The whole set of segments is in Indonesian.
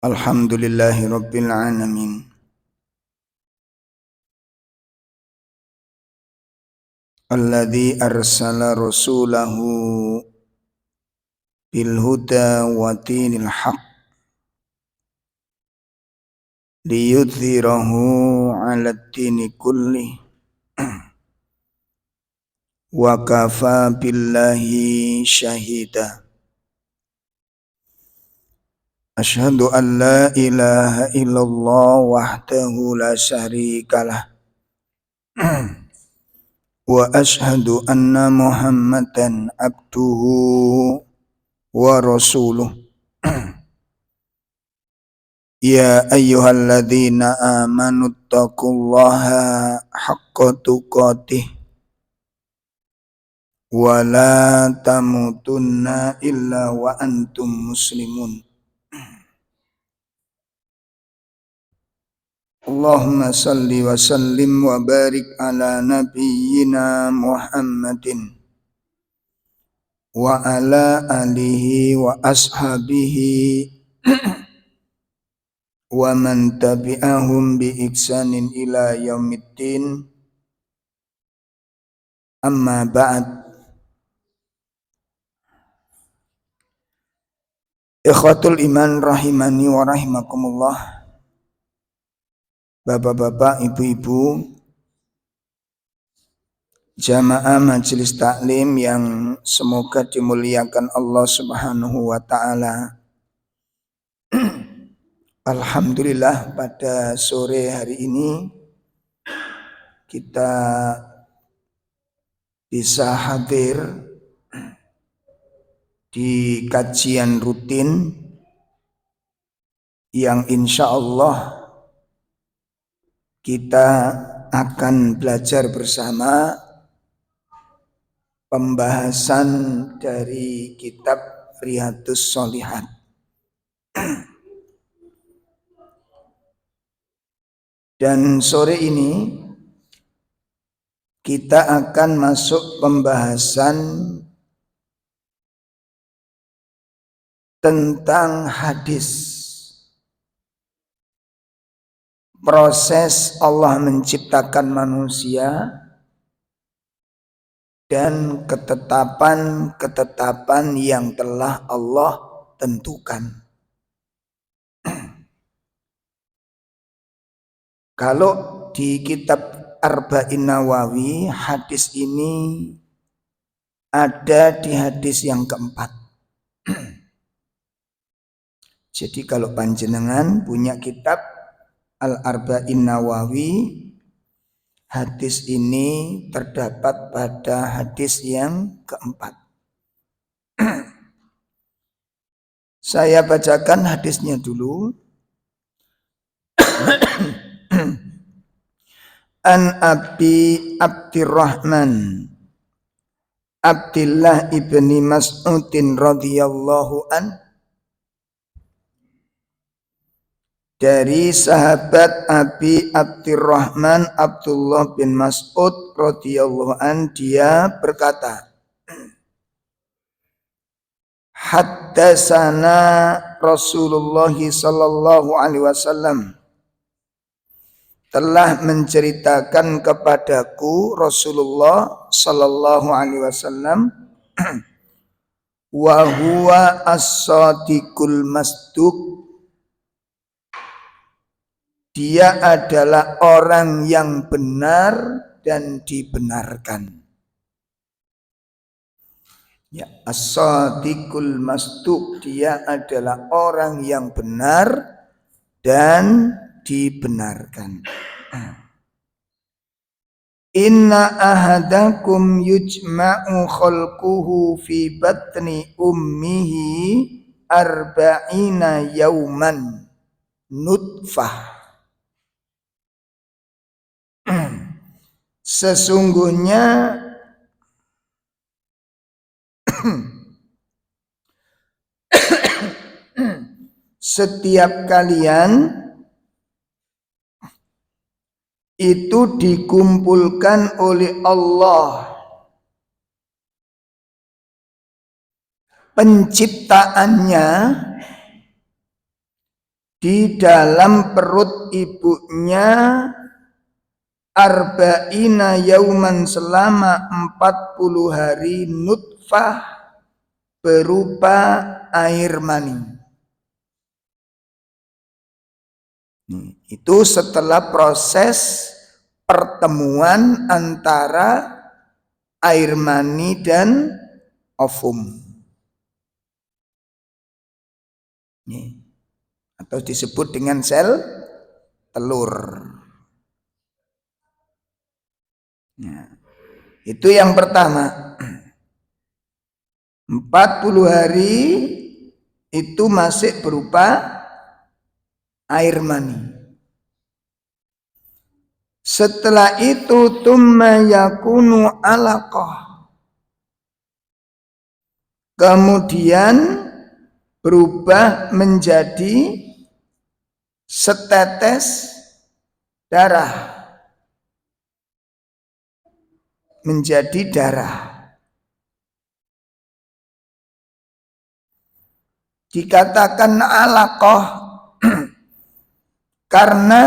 Alhamdulillahi Rabbil Alamin. Alladhi arsala rasulahu bil huda wa dinil haq liyudhhirahu 'ala ad-dini kulli wa kafa billahi syahida. Ashhadu an la ilaha illallah wahdahu la syarikalah wa ashhadu anna Muhammadan abduhu wa rasuluh. Ya ayyuhalladzina amanu taqullaha haqqa tuqatih wa la tamutunna illa wa antum muslimun. Allahumma salli wa sallim wa barik ala nabiyyina Muhammadin wa ala alihi wa ashabihi wa man tabi'ahum bi ihsanin ila yaumiddin. Amma ba'd. Ikhwatul iman rahimani wa rahimakumullah. Bapak-bapak, ibu-ibu, jamaah majelis taklim yang semoga dimuliakan Allah Subhanahu wa taala. Alhamdulillah pada sore hari ini kita bisa hadir di kajian rutin yang insya Allah kita akan belajar bersama pembahasan dari kitab Riyadhus Shalihat. Dan sore ini kita akan masuk pembahasan tentang hadis. Proses Allah menciptakan manusia dan ketetapan-ketetapan yang telah Allah tentukan. Kalau di kitab Arba'in Nawawi, hadis ini ada di hadis yang keempat. Jadi kalau panjenengan punya kitab Al-Arba'in Nawawi, hadis ini terdapat pada hadis yang keempat. Saya bacakan hadisnya dulu. An Abi Abdirrahman Abdillah ibni Mas'udin radhiyallahu an, dari sahabat Abi Abdirrahman Abdullah bin Mas'ud radhiyallahu an, dia berkata, Haddatsana Rasulullah sallallahu alaihi wasallam, telah menceritakan kepadaku Rasulullah sallallahu alaihi wasallam, wa huwa as-sadiqul masduq, dia adalah orang yang benar dan dibenarkan. Ya, as-sadiqul masduq, dia adalah orang yang benar dan dibenarkan. Inna ahadakum yujma'u khalquhu fi batni ummihi arba'ina yauman nutfah. Sesungguhnya setiap kalian itu dikumpulkan oleh Allah, penciptaannya di dalam perut ibunya arba'ina yauman selama 40 hari nutfah berupa air mani. Itu setelah proses pertemuan antara air mani dan ovum. Atau disebut dengan sel telur. Nah, itu yang pertama. 40 hari itu masih berupa air mani. Setelah itu tumma yakunu alaqah. Kemudian berubah menjadi setetes darah. Menjadi darah. Dikatakan alaqah karena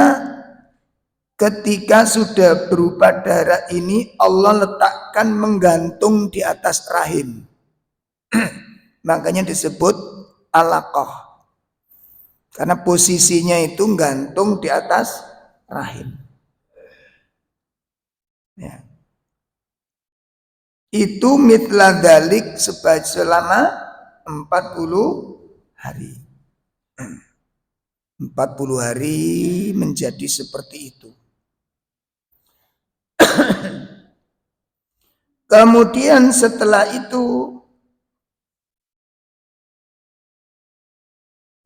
ketika sudah berupa darah ini Allah letakkan menggantung di atas rahim. Makanya disebut alaqah. Karena posisinya itu gantung di atas rahim. Ya. Itu mitla dalik selama 40 hari. 40 hari menjadi seperti itu. Kemudian setelah itu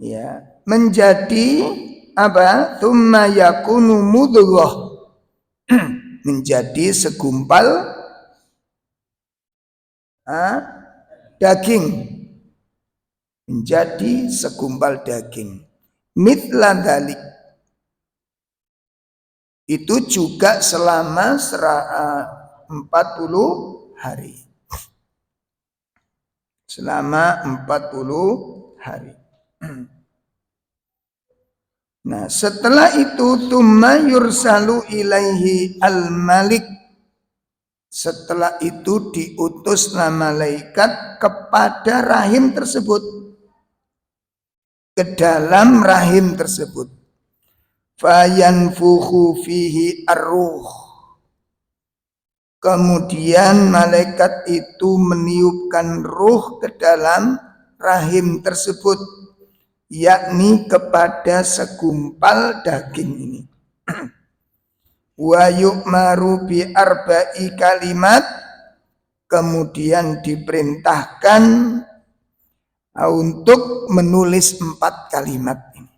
ya menjadi apa? Tsumma yakunu mudghah. Menjadi segumpal daging. Menjadi segumpal daging. Mithla dzalik. Itu juga selama 40 hari. Selama 40 hari. Nah, setelah itu tsumma yursalu ilaihi al-malik. Setelah itu diutuslah malaikat kepada rahim tersebut. Ke dalam rahim tersebut. Fayanfukhu fihi ar-ruh. Kemudian malaikat itu meniupkan ruh ke dalam rahim tersebut, yakni kepada segumpal daging ini. Wa yu'maru bi arba'i kalimat. Kemudian diperintahkan untuk menulis 4 kalimat ini.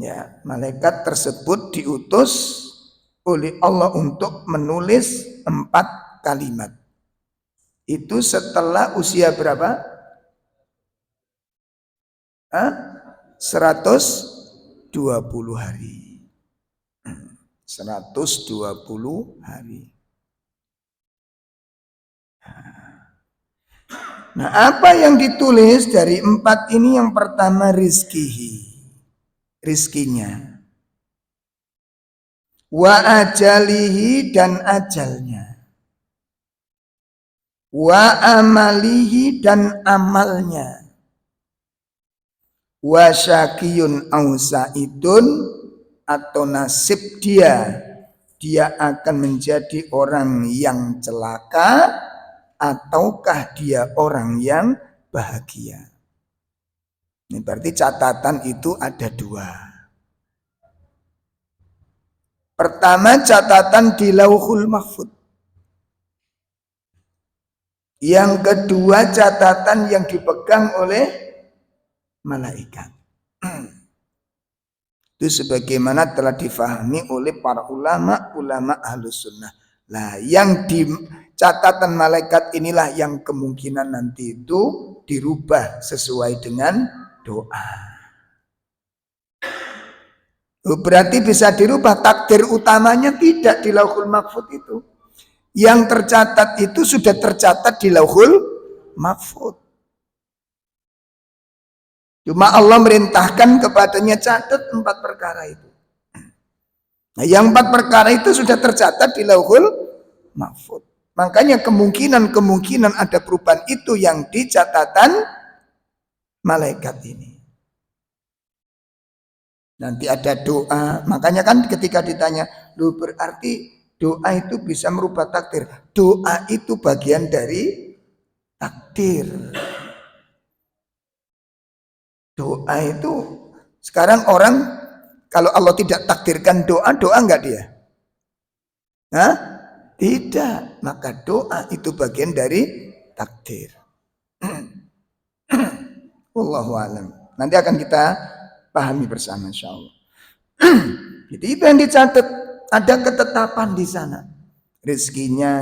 Ya, malaikat tersebut diutus oleh Allah untuk menulis 4 kalimat. Itu setelah usia berapa? 120 hari. 120 hari. Nah, apa yang ditulis dari 4 ini? Yang pertama rizkinya, wa ajalihi dan ajalnya, wa amalihi dan amalnya, wa syakiyun au sa'idun atau nasib dia akan menjadi orang yang celaka ataukah dia orang yang bahagia. Ini berarti catatan itu ada 2. Pertama, catatan di Lauhul Mahfuz. Yang kedua, catatan yang dipegang oleh malaikat. Itu sebagaimana telah difahami oleh para ulama Ahlus Sunnah. Nah, yang di catatan malaikat inilah yang kemungkinan nanti itu dirubah sesuai dengan doa. Berarti bisa dirubah, takdir utamanya tidak di Lauhul Mahfuz itu. Yang tercatat itu sudah tercatat di Lauhul Mahfuz. Cuma Allah merintahkan kepadanya catat 4 perkara itu. Nah, yang 4 perkara itu sudah tercatat di Lauhul Mahfuz. Makanya kemungkinan ada perubahan itu yang di catatan malaikat ini. Nanti ada doa. Makanya kan ketika ditanya, lu berarti doa itu bisa merubah takdir. Doa itu bagian dari takdir. Doa itu sekarang orang kalau Allah tidak takdirkan doa enggak dia? Hah? Tidak. Maka doa itu bagian dari takdir. Wallahu alam. Nanti akan kita pahami bersama insyaallah. Jadi itu yang dicatat, ada ketetapan di sana. Rezekinya,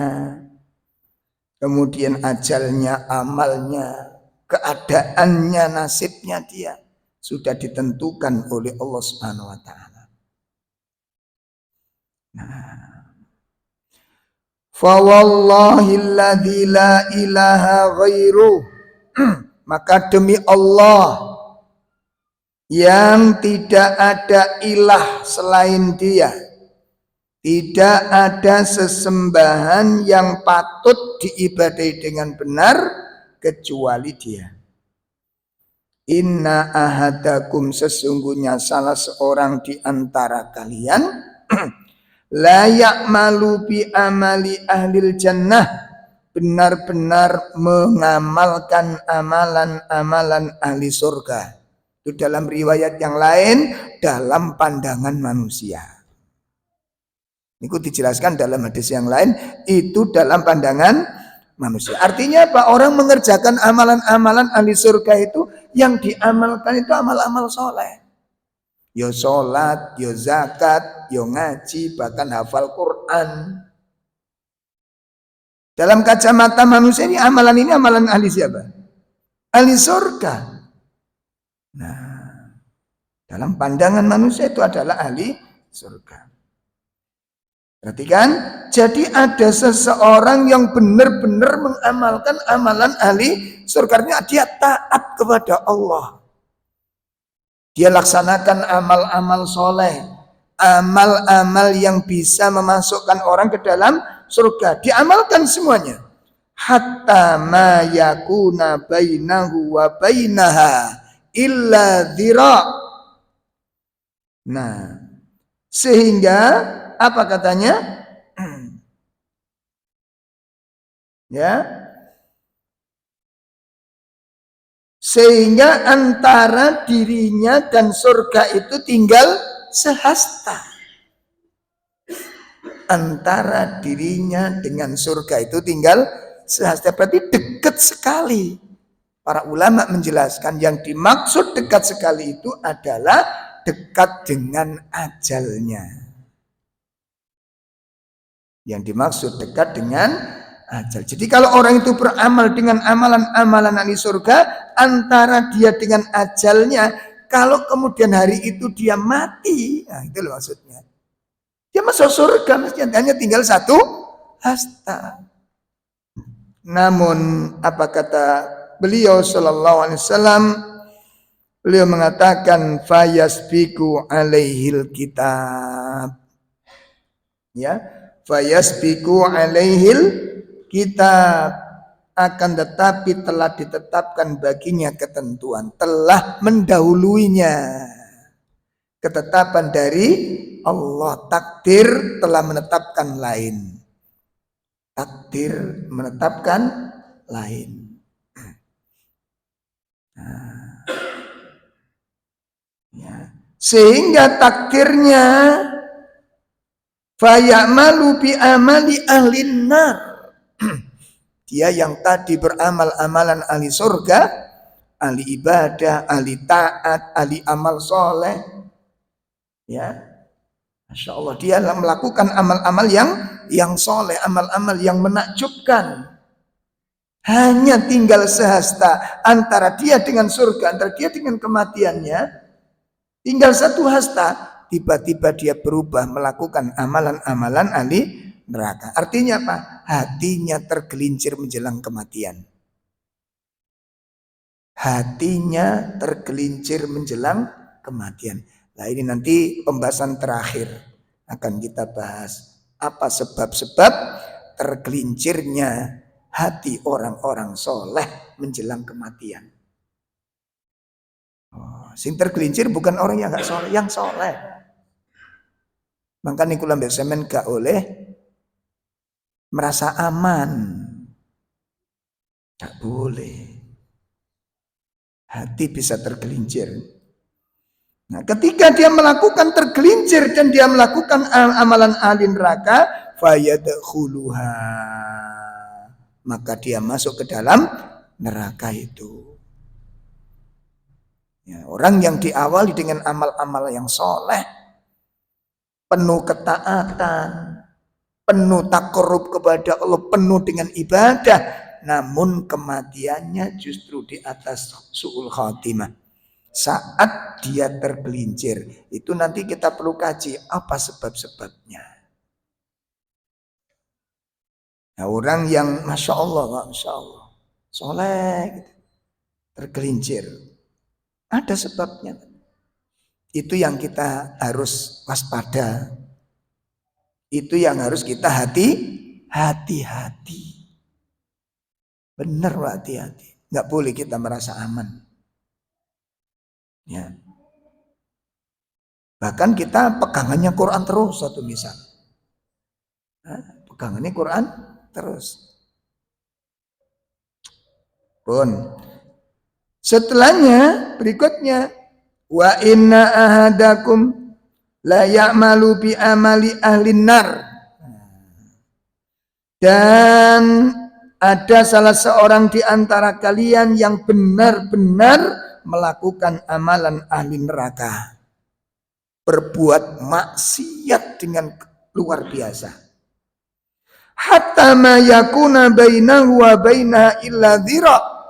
kemudian ajalnya, amalnya, keadaannya, nasibnya dia sudah ditentukan oleh Allah Subhanahu wa taala. Nah, fa wallahilladzi la ilaha ghairu, maka demi Allah yang tidak ada ilah selain dia, tidak ada sesembahan yang patut diibadahi dengan benar kecuali dia. Inna ahadakum, sesungguhnya salah seorang di antara kalian la ya'malu bi amali ahlil jannah, benar-benar mengamalkan amalan-amalan ahli surga. Itu dalam riwayat yang lain, dalam pandangan manusia. Ini dijelaskan dalam hadis yang lain, itu dalam pandangan manusia. Artinya apa? Orang mengerjakan amalan-amalan ahli surga itu, yang diamalkan itu amal-amal soleh. Yo sholat, yo zakat, yo ngaji, bahkan hafal Quran. Dalam kacamata manusia ini amalan ahli siapa? Ahli surga. Nah, dalam pandangan manusia itu adalah ahli surga. Perhatikan, jadi ada seseorang yang benar-benar mengamalkan amalan ahli surga. Dia taat kepada Allah. Dia laksanakan amal-amal soleh, amal-amal yang bisa memasukkan orang ke dalam surga. Diamalkan semuanya. Hatta ma yakuna bainahu wa bainaha illa dhira. Nah, sehingga apa katanya? Ya. Sehingga antara dirinya dan surga itu tinggal sehasta. Antara dirinya dengan surga itu tinggal sehasta, berarti dekat sekali. Para ulama menjelaskan yang dimaksud dekat sekali itu adalah dekat dengan ajalnya. Yang dimaksud dekat dengan ajal. Jadi kalau orang itu beramal dengan amalan-amalan ahli surga, antara dia dengan ajalnya, kalau kemudian hari itu dia mati, nah itu loh maksudnya. Dia masuk surga, mestinya hanya tinggal satu hasta. Namun apa kata beliau sallallahu alaihi wasallam? Beliau mengatakan fayasbiku alaihil kitab. Ya, fayasbiku alaihil kitab, akan tetapi telah ditetapkan baginya ketentuan, telah mendahuluinya ketetapan dari Allah. Takdir telah menetapkan lain. Takdir menetapkan lain. Nah, ya. Sehingga takdirnya fayamalu bi amali ahlin nar. Dia yang tadi beramal amalan ahli surga, ahli ibadah, ahli taat, ahli amal soleh, ya, Masya Allah, dia melakukan amal-amal yang soleh, amal-amal yang menakjubkan. Hanya tinggal sehasta antara dia dengan surga, antara dia dengan kematiannya, tinggal satu hasta, tiba-tiba dia berubah melakukan amalan-amalan ahli neraka. Artinya apa? Hatinya tergelincir menjelang kematian. hatinya tergelincir menjelang kematian. Nah ini nanti pembahasan terakhir akan kita bahas. Apa sebab-sebab tergelincirnya hati orang-orang soleh menjelang kematian. Sing tergelincir bukan orang yang gak soleh, yang soleh. Makanya kula mbek semen gak oleh merasa aman. Gak boleh. Hati bisa tergelincir. Nah, ketika dia melakukan tergelincir dan dia melakukan amalan ahli neraka, fayadkhuluha, maka dia masuk ke dalam neraka itu. Ya, orang yang diawali dengan amal-amal yang soleh, penuh ketaatan, penuh takarrub kepada Allah, penuh dengan ibadah, namun kematiannya justru di atas su'ul khatimah. Saat dia tergelincir, itu nanti kita perlu kaji apa sebab-sebabnya. Nah, orang yang masya Allah, soleh, gitu, tergelincir, ada sebabnya. Itu yang kita harus waspada. Itu yang harus kita hati-hati. Benar, hati-hati. Nggak boleh kita merasa aman. Ya. Bahkan kita pegangannya Quran terus, satu misal. Nah, pegangannya Quran terus. Pun. Setelahnya, berikutnya, wa inna ahadakum la ya'malu bi amali ahlin nar. Dan ada salah seorang di antara kalian yang benar-benar melakukan amalan ahli neraka. Berbuat maksiat dengan luar biasa. Hatta ma yakuna bainahu wa bainaha illa dhira.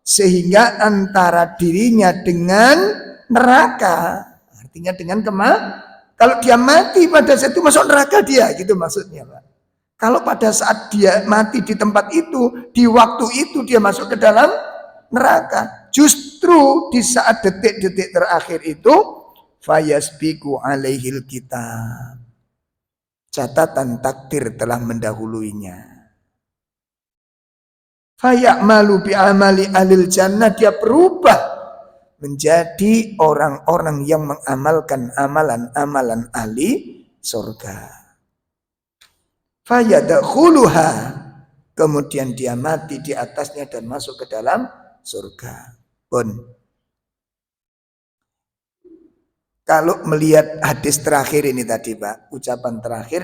Sehingga antara dirinya dengan neraka. Artinya dengan kalau dia mati pada saat itu masuk neraka dia, gitu maksudnya, Pak. Kalau pada saat dia mati di tempat itu, di waktu itu dia masuk ke dalam neraka. Justru di saat detik-detik terakhir itu, fayasbiku alaihil kitab. Catatan takdir telah mendahuluinya. Fayamalu bi amali ahlil jannah, dia berubah menjadi orang-orang yang mengamalkan amalan-amalan ahli surga. Fayadkhuluha, kemudian dia mati di atasnya dan masuk ke dalam surga. Pun kalau melihat hadis terakhir ini tadi, Pak, ucapan terakhir,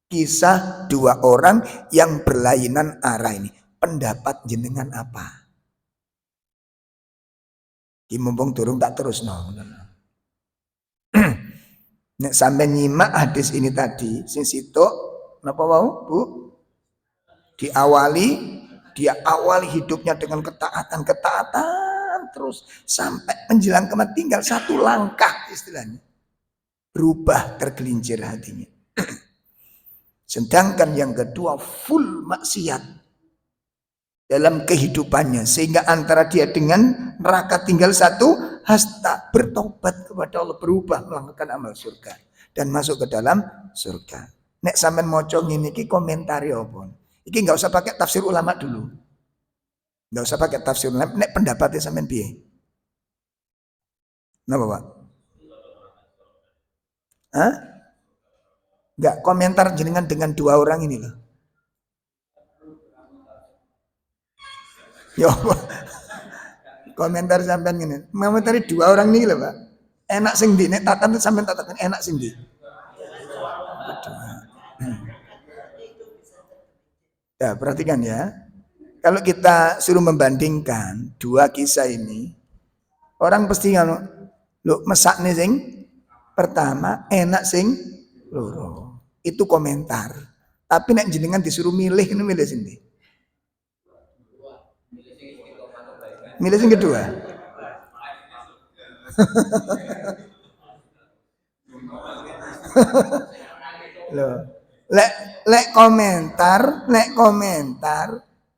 kisah dua orang yang berlainan arah ini, pendapat jenengan apa? Ki mumpung durung tak terus no. Nek sampai nyimak hadis ini tadi, sing sitok napa wau, Bu? Dia awali hidupnya dengan ketaatan terus sampai menjelang kematian, tinggal satu langkah istilahnya. Berubah, tergelincir hatinya. Sedangkan yang kedua full maksiat dalam kehidupannya, sehingga antara dia dengan neraka tinggal satu hasta, bertobat kepada Allah, berubah melakukan amal surga dan masuk ke dalam surga. Nek sampean maca ngene iki komentari apa? Iki enggak usah pakai tafsir ulama dulu. Enggak usah pakai tafsir ulama, nek pendapatnya sampean piye? Napa, Pak? Hah? Enggak, komentar jenengan dengan dua orang ini loh. Yo, komentar sampean ngene. Komentari dua orang ini loh, Pak. Enak sing ndi? Nek tatan sampean tatakan enak sing ndi? Ya, perhatikan ya. Kalau kita suruh membandingkan dua kisah ini, orang pasti ngono, lho mesakne sing pertama, enak sing loro. Itu komentar. Tapi nek jenengan disuruh milih, ini milih sing ndi? Milih sing kedua. Loh, lek komentar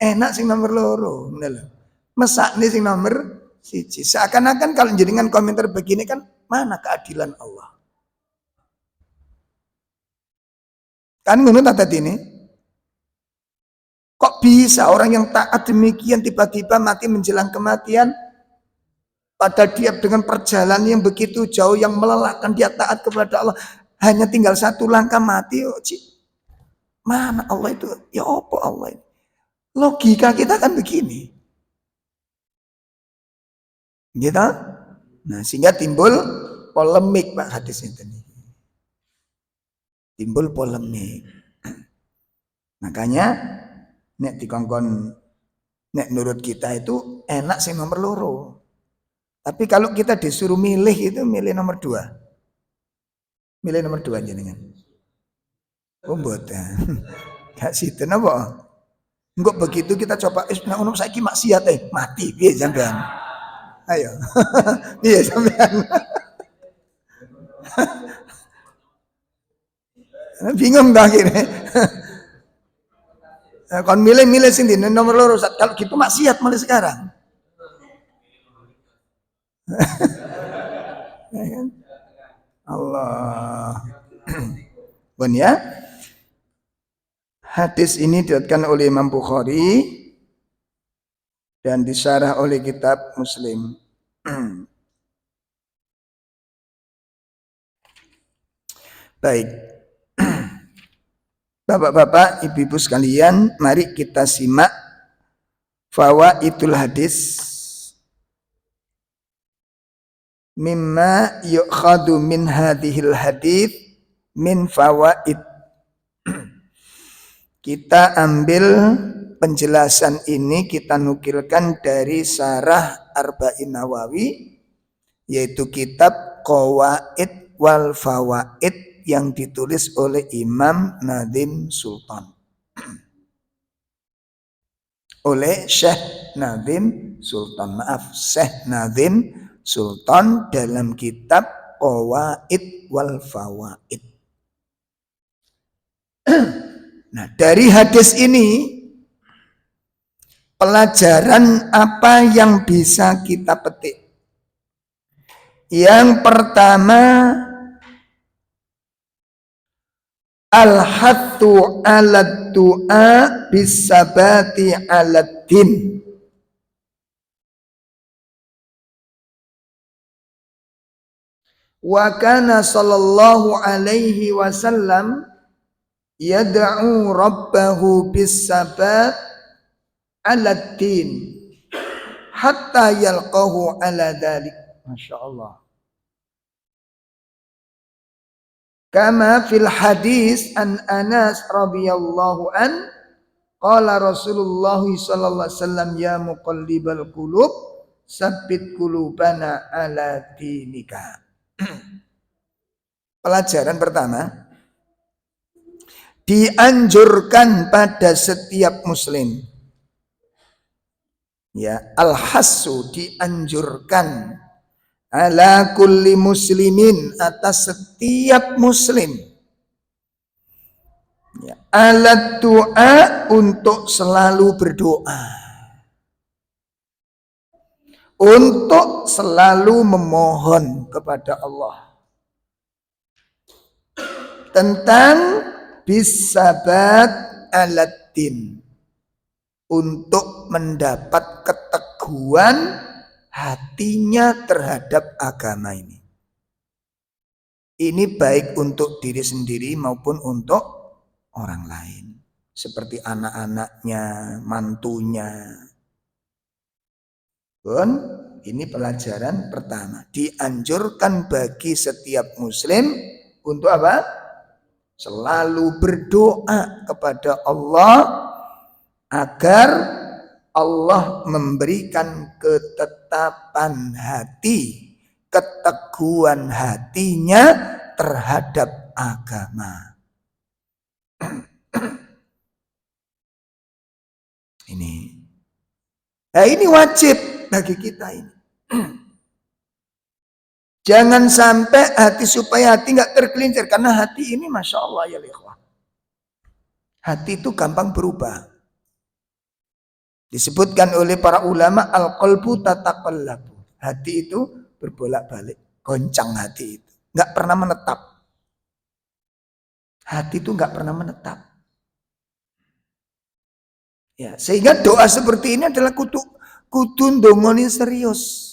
enak sing nomor loro, ngono lho. Mesakne sing nomor siji. Seakan-akan kalau jenengan komentar begini kan mana keadilan Allah? Kan ngono tak ini. Kok bisa orang yang taat demikian tiba-tiba mati menjelang kematian? Padahal dia dengan perjalanan yang begitu jauh yang melelahkan, dia taat kepada Allah. Hanya tinggal satu langkah mati. Mana Allah itu? Ya apa Allah itu? Logika kita kan begini. Gitu? Nah, sehingga timbul polemik Pak hadis itu. Timbul polemik. Makanya nek dikongkon nek menurut kita itu enak sih nomor loro. Tapi kalau kita disuruh milih itu milih nomor 2. Milih nomor 2 jenengan. Oh mboten. Gak situ napa? Enggak begitu kita coba nek ono saiki maksiat mati piye sampean. Ayo. Piye sampean? Bingung dah akhirnya. Kon milih-milih sing nomor loro kalau gitu maksiat mulai sekarang. Allah. Bon ya. Hadis ini diriwayatkan oleh Imam Bukhari dan disyarah oleh kitab Muslim. Baik. Bapak-bapak, ibu-ibu sekalian, mari kita simak fawaidul hadis. Mimma yu'khadu min hadhil hadits min fawaid. Kita ambil penjelasan ini, kita nukilkan dari Syarah Arba'in Nawawi, yaitu kitab Qawaid wal Fawaid yang ditulis oleh Imam Nadim Sultan. Oleh Syekh Nadim Sultan, Syekh Nadim Sultan dalam kitab Qawaid wal Fawaid. Nah, dari hadis ini pelajaran apa yang bisa kita petik? Yang pertama, al-hattu 'ala du'a bisabati 'ala din. Wa kana sallallahu alaihi wasallam yad'u rabbahu bis-sabat 'ala din hatta yalqahu 'ala dzalik. Masyaallah. Kama fil hadis an Anas radhiyallahu an qala Rasulullah sallallahu alaihi wasallam ya muqallibal qulub sabbit qulubana 'ala dinika. Pelajaran pertama, dianjurkan pada setiap muslim, ya, al-hassu dianjurkan ala kulli muslimin atas setiap muslim, ya, ala doa untuk selalu berdoa, untuk selalu memohon kepada Allah tentang bisabat aladdin, untuk mendapat keteguhan hatinya terhadap agama ini. Ini baik untuk diri sendiri maupun untuk orang lain, seperti anak-anaknya, mantunya. Bon, ini pelajaran pertama. Dianjurkan bagi setiap muslim untuk apa? Selalu berdoa kepada Allah agar Allah memberikan ketetapan hati, keteguhan hatinya terhadap agama. Ini. Nah, ini wajib bagi kita ini. Jangan sampai supaya hati nggak tergelincir, karena hati ini masya Allah ya ikhwah. Hati itu gampang berubah. Disebutkan oleh para ulama al-qalbu tataqallabu. Hati itu berbolak-balik, goncang hati itu. Enggak pernah menetap. Hati itu enggak pernah menetap. Ya, sehingga doa seperti ini adalah kudu ndongoni serius.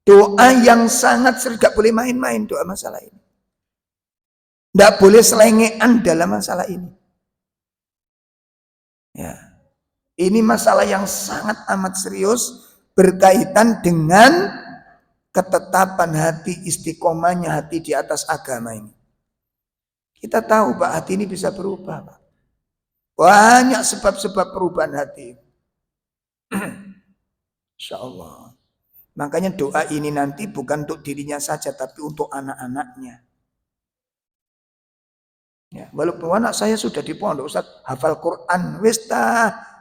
Doa yang sangat serius, enggak boleh main-main doa masalah ini. Enggak boleh selengean dalam masalah ini. Ya. Ini masalah yang sangat amat serius berkaitan dengan ketetapan hati, istiqomahnya hati di atas agama ini. Kita tahu Pak, hati ini bisa berubah Pak. Banyak sebab-sebab perubahan hati. Insya Allah. Makanya doa ini nanti bukan untuk dirinya saja, tapi untuk anak-anaknya. Ya, walaupun anak saya sudah di pondok, Ustaz, hafal Quran, wis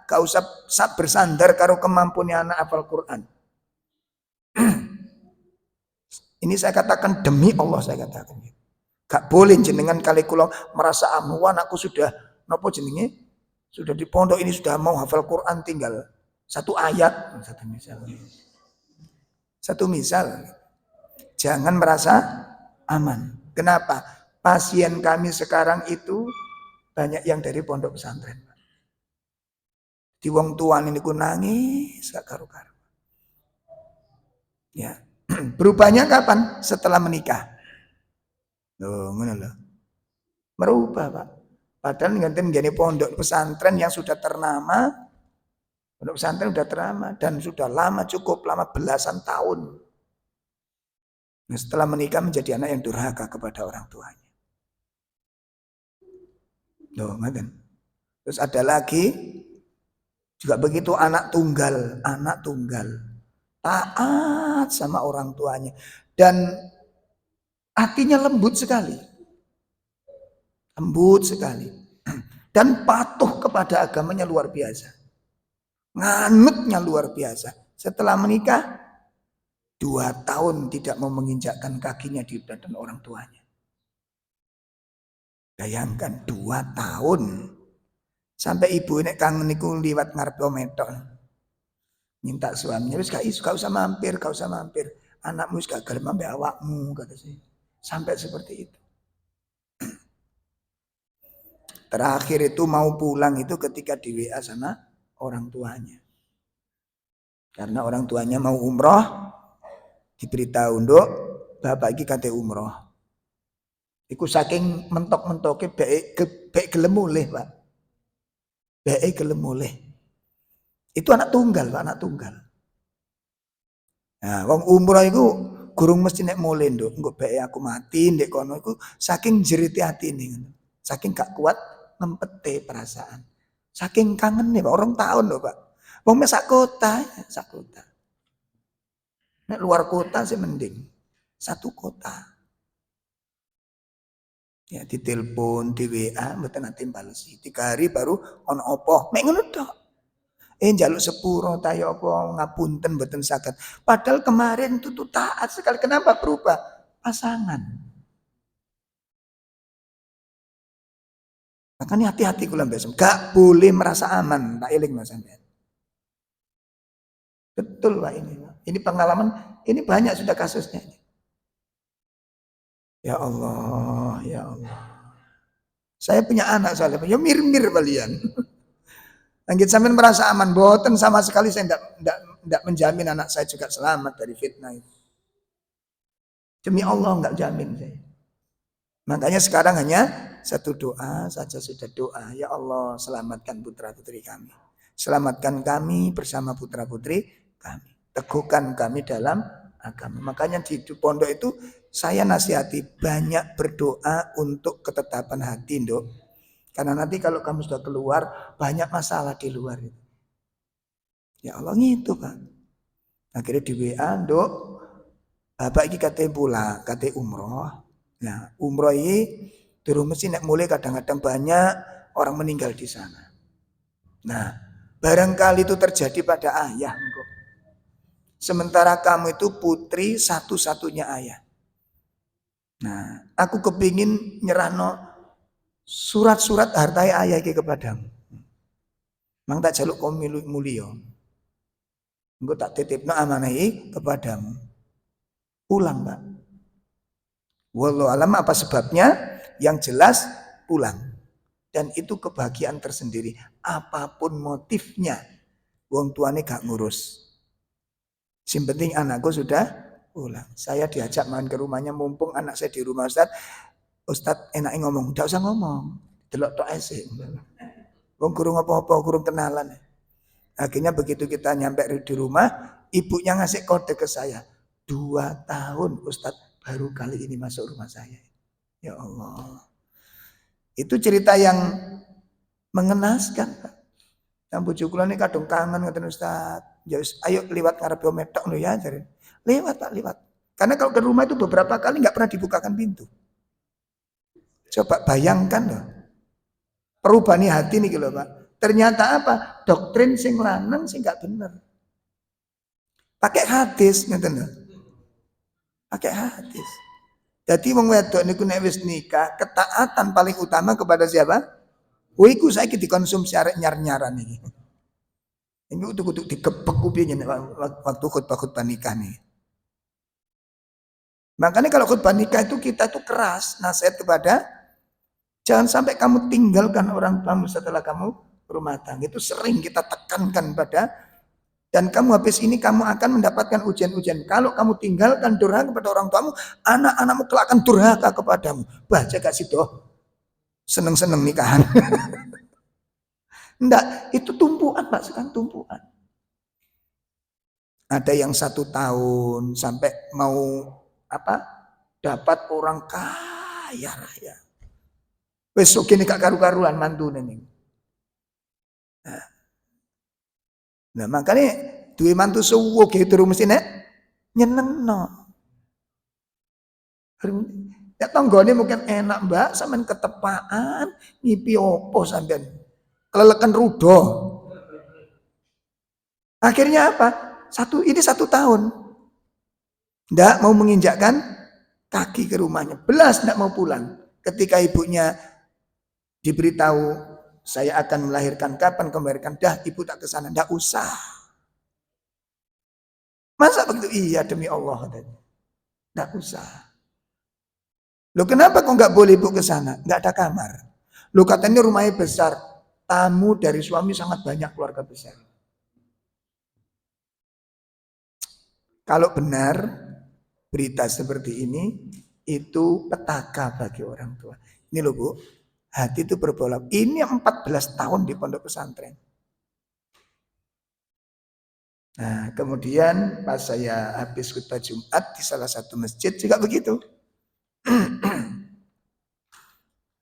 gak usah bersandar karo kemampuannya anak hafal Quran. Ini saya katakan demi Allah saya katakan. Gak boleh jenengan kali kula merasa anakku sudah nopo jenenge sudah di pondok ini sudah mau hafal Quran tinggal satu ayat, satu misal. Jangan merasa aman. Kenapa? Pasien kami sekarang itu banyak yang dari pondok pesantren. Di wong tuan ini ku nangis gak karu-karu. Ya. Berubahnya kapan? Setelah menikah. Loh, ngono lho. Merubah, Pak. Padahal nganten ngene pondok pesantren yang sudah ternama. Pondok pesantren sudah ternama dan sudah lama, cukup lama belasan tahun. Nah, setelah menikah menjadi anak yang durhaka kepada orang tuanya. Loh, ngoten. Terus ada lagi juga begitu anak tunggal. Taat sama orang tuanya dan hatinya lembut sekali. Dan patuh kepada agamanya luar biasa. Nganutnya luar biasa. Setelah menikah 2 tahun tidak mau menginjakkan kakinya di badan orang tuanya. Bayangkan 2 tahun. Sampai ibu ini kangen niku liwat ngarep ometon. Minta suaminya, wis gak usah mampir. Anakmu wis gak gelem ambek awakmu kata sih. Sampai seperti itu. Terakhir itu mau pulang itu ketika di WA sama orang tuanya. Karena orang tuanya mau umroh, diberitahu nduk bapak iki kate umroh. Iku saking mentok-mentoke baik gelem mulih, Pak. Baik gelem mulih. Itu anak tunggal, Pak, anak tunggal. Nah, wong umroh iku gurung mesti nek mulih nduk, engko bae aku mati ndek kono iku saking jerite atine ngono. Saking gak kuat ngempete perasaan. Saking kangen nih Pak, orang tahun loh Pak. Wong sak kota. Nek luar kota sih mending. Satu kota. Ya ditelepon, di WA, mboten nate balesi. 3 hari baru ono opo. Mek ngono tok. Njaluk sepuro ta ya apa ngapunten mboten saged. Padahal kemarin itu tuh taat sekali. Kenapa berubah? Pasangan. Makanya hati-hati kula mbek. Gak boleh merasa aman, tak eling Mas sampean. Betul Pak ini. Ini pengalaman, ini banyak sudah kasusnya ini. Ya Allah, ya Allah. Saya punya anak soalnya, ya mir-mir kalian. Lanjut sampean merasa aman, boten sama sekali saya enggak menjamin anak saya juga selamat dari fitnah itu. Demi Allah enggak jamin saya. Makanya sekarang hanya satu doa saja sudah doa. Ya Allah selamatkan putra-putri kami. Selamatkan kami bersama putra-putri kami. Teguhkan kami dalam agama. Makanya di pondok itu saya nasihati banyak berdoa untuk ketetapan hati, Nduk. Karena nanti kalau kamu sudah keluar banyak masalah di luar itu. Ya Allah gitu Pak. Akhirnya di WA, Nduk, Bapak ini katanya pula, katanya umroh. Nah, umroh ini durung mesti nek mulai kadang-kadang banyak orang meninggal di sana. Nah, barangkali itu terjadi pada ayah engkau. Sementara kamu itu putri satu-satunya ayah. Nah, aku kepingin nyerahno surat-surat harta ayah ke kepadamu. Mang tak jaluk kau mulia. Engko tak titipno amanahi kepadamu. Pulang, Pak. Wallahu alam apa sebabnya? Yang jelas pulang. Dan itu kebahagiaan tersendiri. Apapun motifnya, wong tuane gak ngurus. Yang penting anakku sudah pulang. Saya diajak main ke rumahnya, mumpung anak saya di rumah Ustaz enaknya ngomong, tidak usah ngomong. Delok tok esik. Wong kurung apa-apa, kurung kenalan. Akhirnya begitu kita nyampe di rumah, ibunya ngasih kode ke saya. 2 tahun Ustaz baru kali ini masuk rumah saya. Ya Allah. Itu cerita yang mengenaskan, Pak. Yang bojo kula ini kadung kangen ngoten Ustaz. Ya ayo liwat ngarep medok lho ya jare. Lewat Pak, lewat. Karena kalau ke rumah itu beberapa kali nggak pernah dibukakan pintu. Coba bayangkan loh. Perubahan hati nih lho Pak. Ternyata apa? Doktrin sing lanang sing nggak bener. Pakai hadis ngoten lho. Pakai hadis. Jadi wong wedok niku nek wis nikah, ketaatan paling utama kepada siapa? Iku saiki dikonsumsi arek nyar-nyaran iki. Ini kudu digebek kupingnya waktu khutbah nikah nih. Makanya kalau khutbah nikah itu kita tuh keras nasihat kepada jangan sampai kamu tinggalkan orang tuamu setelah kamu rumah tangga. Itu sering kita tekankan pada dan kamu habis ini kamu akan mendapatkan ujian-ujian. Kalau kamu tinggalkan durhaka kepada orang tuamu, anak-anakmu kelak akan durhaka kepadamu. Baca gak sih doh? Seneng-seneng nikahan. Enggak, itu tumpuan Pak, sekarang tumpuan. Ada yang 1 tahun sampai mau apa? Dapat orang kaya raya. Besok ini gak karu-karuan mantune nih. Nah makanya duwe mantu suwuk gitu mesti nek nyenengno. Ya tanggane mungkin enak Mbak, sampean ketepaan ngipi opo sampean. Kelelekan rudo. Akhirnya apa? Ini 1 tahun. Ndak mau menginjakkan kaki ke rumahnya. Belas ndak mau pulang. Ketika ibunya diberitahu saya akan melahirkan, kapan kamu melahirkan? Dah ibu tak kesana, ndak usah. Masa begitu? Iya demi Allah katanya. Ndak usah. Loh kenapa kok nggak boleh ibu ke sana? Nggak ada kamar. Loh katanya rumahnya besar. Tamu dari suami sangat banyak, keluarga besar. Kalau benar berita seperti ini, itu petaka bagi orang tua. Ini loh Bu, hati itu berbolak. Ini 14 tahun di pondok pesantren. Nah, kemudian pas saya habis khutbah Jumat di salah satu masjid juga begitu.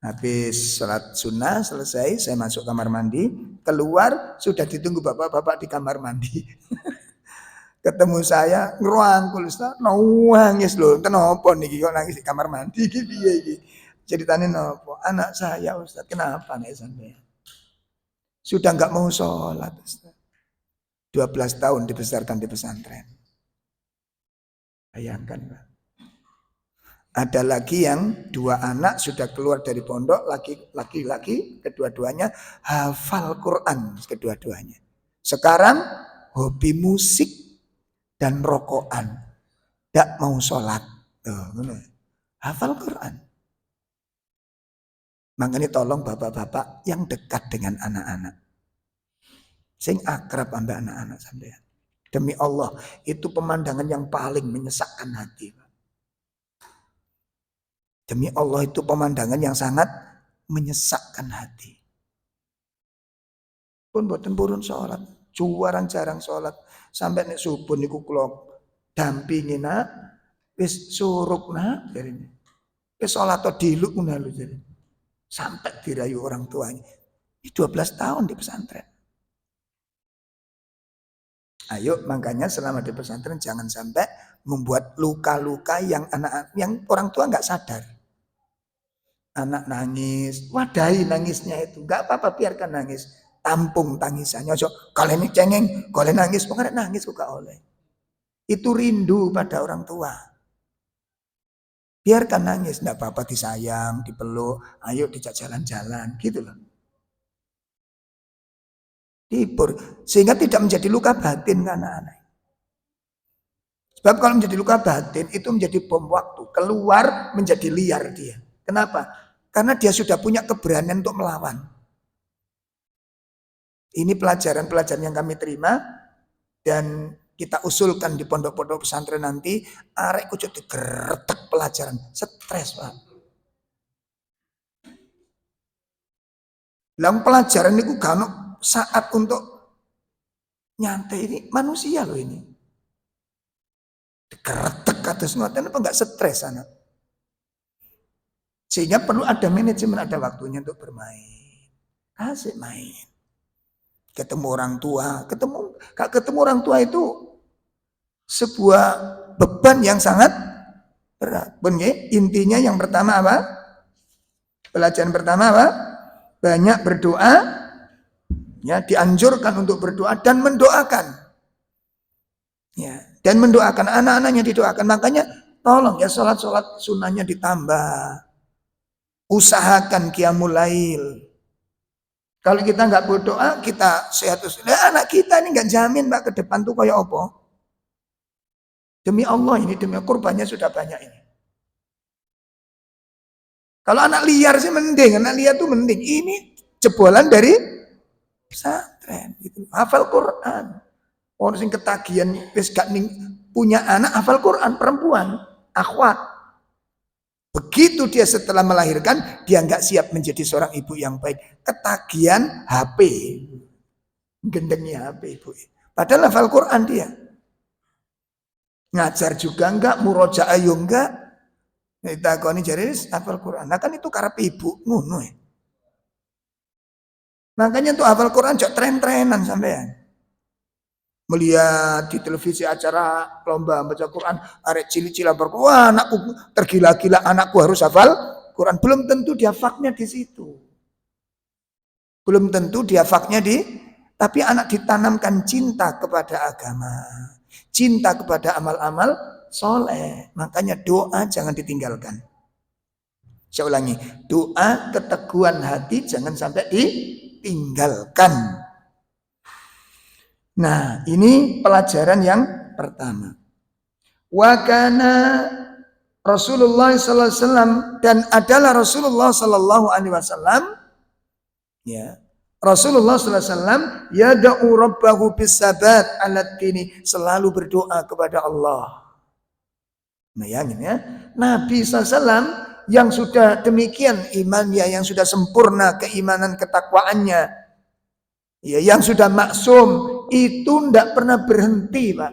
Habis sholat sunnah selesai, saya masuk kamar mandi, keluar sudah ditunggu bapak-bapak di kamar mandi. Ketemu saya ngerangkul Ustaz, nangis lho, kenapa niki kok nangis di kamar mandi iki piye iki? Ceritane napa? Anak saya Ustaz, kenapa nek sampean? Sudah enggak mau sholat Ustaz. 12 tahun dibesarkan di pesantren. Bayangkan Pak. Ada lagi yang 2 anak sudah keluar dari pondok, laki-laki kedua-duanya hafal Quran kedua-duanya. Sekarang hobi musik dan rokokan. Tidak mau sholat. Hafal Quran. Makanya tolong bapak-bapak yang dekat dengan anak-anak. Sing akrab ambek anak-anak sampean. Demi Allah, itu pemandangan yang paling menyesakkan hati. Demi Allah itu pemandangan yang sangat menyesakkan hati. Pun boten purun sholat, jarang sholat. Sampai nek subuh niku kula dampingi nak, wis suruk nak jarine. Wis sholat diluk ngono lho jarine. Sampai dirayu orang tuanya. Ini 12 tahun di pesantren. Ayo makanya selama di pesantren jangan sampai membuat luka-luka yang orang tua nggak sadar. Anak nangis, wadahi nangisnya itu, nggak apa-apa biarkan nangis, tampung tangisannya. So, kalian ini cengeng, kalian nangis, pokoknya nangis kok gak oleh. Itu rindu pada orang tua. Biarkan nangis, nggak apa-apa disayang, dipeluk, ayo dijak jalan-jalan, gitu loh. Dihibur. Sehingga tidak menjadi luka batin kan anak-anak. Sebab kalau menjadi luka batin itu menjadi bom waktu. Keluar menjadi liar dia. Kenapa? Karena dia sudah punya keberanian untuk melawan. Ini pelajaran-pelajaran yang kami terima. Dan kita usulkan di pondok-pondok pesantren nanti. Arek kucuk digeretek pelajaran. Stres Pak. Lang pelajaran itu gak saat untuk nyantai, ini manusia loh ini. Digeretek kata semua, apa enggak stres anak. Sehingga perlu ada manajemen, ada waktunya untuk bermain. Asik main. Ketemu orang tua, ketemu orang tua itu sebuah beban yang sangat berat. Intinya yang pertama apa? Pelajaran pertama apa? Banyak berdoa, ya, dianjurkan untuk berdoa dan mendoakan, ya, dan mendoakan anak-anaknya didoakan. Makanya tolong ya sholat sunnahnya ditambah, usahakan qiyamul lail. Kalau kita nggak berdoa, kita sehat terus. Anak kita ini nggak jamin Mbak ke depan tuh kayak apa. Demi Allah ini, demi kurbannya sudah banyak ini. Kalau anak liar sih mending, anak liar tuh mending. Ini jebolan dari pesantren, gitu. Hafal Quran. Orang sing ketagihan wis gak punya anak hafal Quran, perempuan, akhwat. Begitu dia setelah melahirkan, dia nggak siap menjadi seorang ibu yang baik. Ketagihan HP, gendengnya HP ibu. Padahal hafal Quran dia. Ngajar juga enggak, murojaah yo enggak. Ditakoni jare hafal Quran. Nah kan itu karep ibu ngono ya. Makanya untuk hafal Quran jok tren-trenan sampean. Melihat di televisi acara lomba baca Quran, arek cilik-cilik lapor, wah anakku tergila-gila, anakku harus hafal Quran. Belum tentu dia faknya di situ. Belum tentu dia faknya tapi anak ditanamkan cinta kepada agama, cinta kepada amal-amal soleh. Makanya doa jangan ditinggalkan. Saya ulangi, doa keteguhan hati jangan sampai ditinggalkan. Nah, ini pelajaran yang pertama. Wa kana Rasulullah sallallahu alaihi wasallam, dan adalah Rasulullah sallallahu alaihi wasallam, ya. Rasulullah sallallahu alaihi wasallam yad'u rabbahu bisabat alat dini, selalu berdoa kepada Allah. Bayangin ya, Nabi SAW yang sudah demikian imannya, yang sudah sempurna keimanan ketakwaannya, ya, yang sudah maksum, itu tidak pernah berhenti Pak.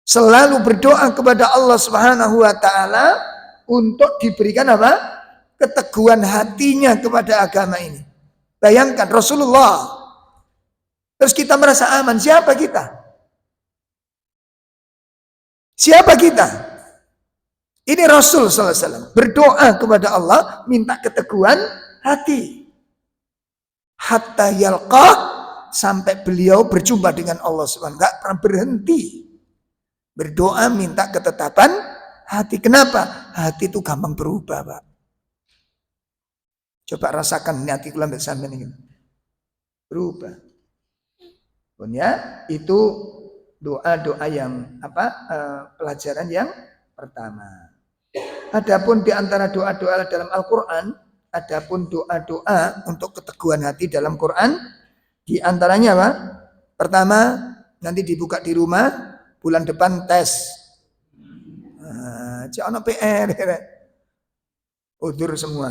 Selalu berdoa kepada Allah Subhanahu wa Ta'ala untuk diberikan apa? Keteguhan hatinya kepada agama ini. Bayangkan Rasulullah, terus kita merasa aman. Siapa kita? Siapa kita? Ini Rasul sallallahu alaihi wasallam berdoa kepada Allah, minta keteguhan hati. Hatta yalqah, sampai beliau berjumpa dengan Allah Subhanahu wa ta'ala. Enggak pernah berhenti berdoa minta ketetapan hati. Kenapa? Hati itu gampang berubah, Pak. Coba rasakan hati kula mbek sampean iki. Berubah. Punya itu doa-doa yang pelajaran yang pertama. Adapun di antara doa-doa dalam Al-Qur'an, adapun doa-doa untuk keteguhan hati dalam Quran, di antaranya apa? Pertama, nanti dibuka di rumah, bulan depan tes. Cek ono PR. Udur semua.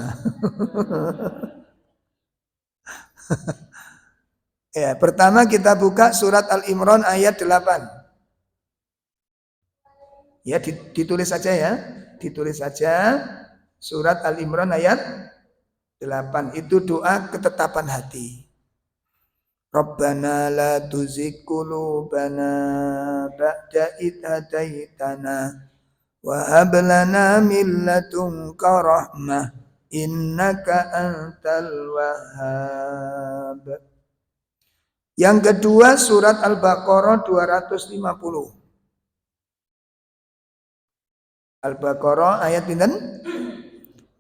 Ya, pertama kita buka surat Al-Imran ayat 8. Ya, ditulis saja ya. Ditulis saja surat Al-Imran ayat 8. Itu doa ketetapan hati. Rabbana la tuzigh qulubana ba'da idh hadaitana wa hab lana min ladunka rahmah innaka antal wahhab. Yang kedua surat Al-Baqarah 250. Al-Baqarah ayat pinten?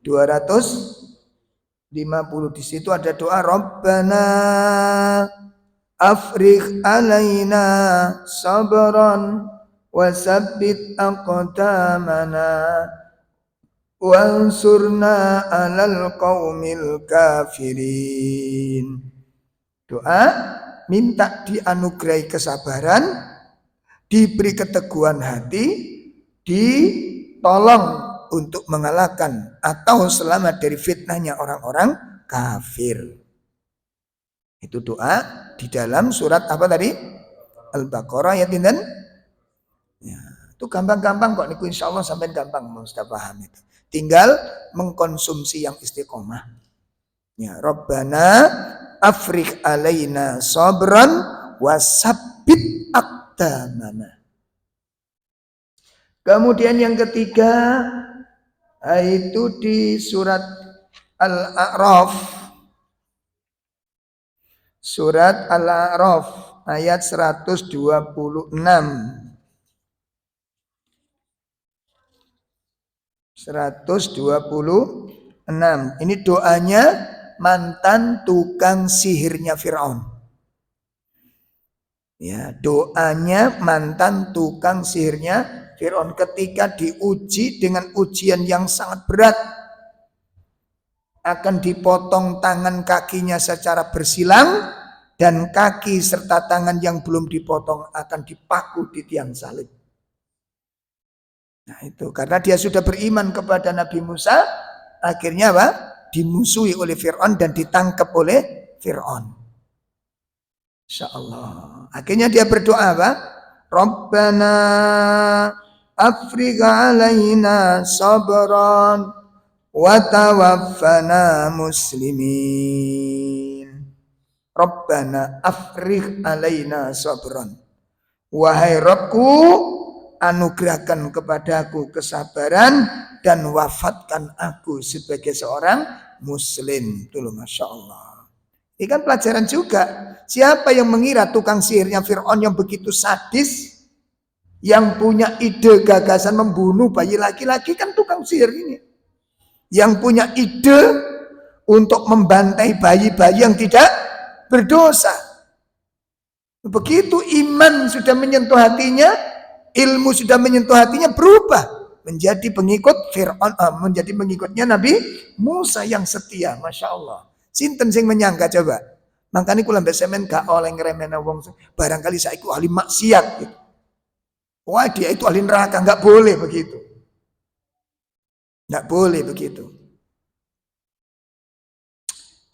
250. 50 di situ ada doa Rabbana afrigh alaina sabran wasabbit aqdamana wansurna alal qaumil kafirin. Doa minta dianugerahi kesabaran, diberi keteguhan hati, ditolong untuk mengalahkan atau selamat dari fitnahnya orang-orang kafir. Itu doa di dalam surat apa tadi? Al-Baqarah ya tinten? Ya, itu gampang-gampang kok niku insyaallah sampai gampang mesti paham itu. Tinggal mengkonsumsi yang istiqomah. Ya, Rabbana afrigh alaina sabran wasabbit aqdamana. Kemudian yang ketiga itu di surat Al-A'raf. Surat Al-A'raf ayat 126. 126. Ini doanya mantan tukang sihirnya Firaun. Ya, doanya mantan tukang sihirnya Firaun ketika diuji dengan ujian yang sangat berat. Akan dipotong tangan kakinya secara bersilang dan kaki serta tangan yang belum dipotong akan dipaku di tiang salib. Nah itu karena dia sudah beriman kepada Nabi Musa, akhirnya apa? Dimusuhi oleh Fir'aun dan ditangkap oleh Fir'aun. Insyaallah. Akhirnya dia berdoa apa? Rabbana afrigh alaina sabran wa tawaffana muslimin. Rabbana afrigh alaina sabran. Wahai Rabbku, anugerahkan kepadaku kesabaran dan wafatkan aku sebagai seorang muslim. Itu loh, Masya Allah. Ini kan pelajaran juga. Siapa yang mengira tukang sihirnya Fir'aun yang begitu sadis, yang punya ide gagasan membunuh bayi laki-laki, kan tukang sihir ini. Yang punya ide untuk membantai bayi-bayi yang tidak berdosa. Begitu iman sudah menyentuh hatinya, ilmu sudah menyentuh hatinya, berubah menjadi pengikut Fir'aun, menjadi pengikutnya Nabi Musa yang setia. Masya Allah. Sinten sing menyangka coba. Makanya kula mbek semen gak oleh ngremehna wong barangkali saiki ahli maksiat gitu. Wah, dia itu ahli neraka, enggak boleh begitu. Enggak boleh begitu.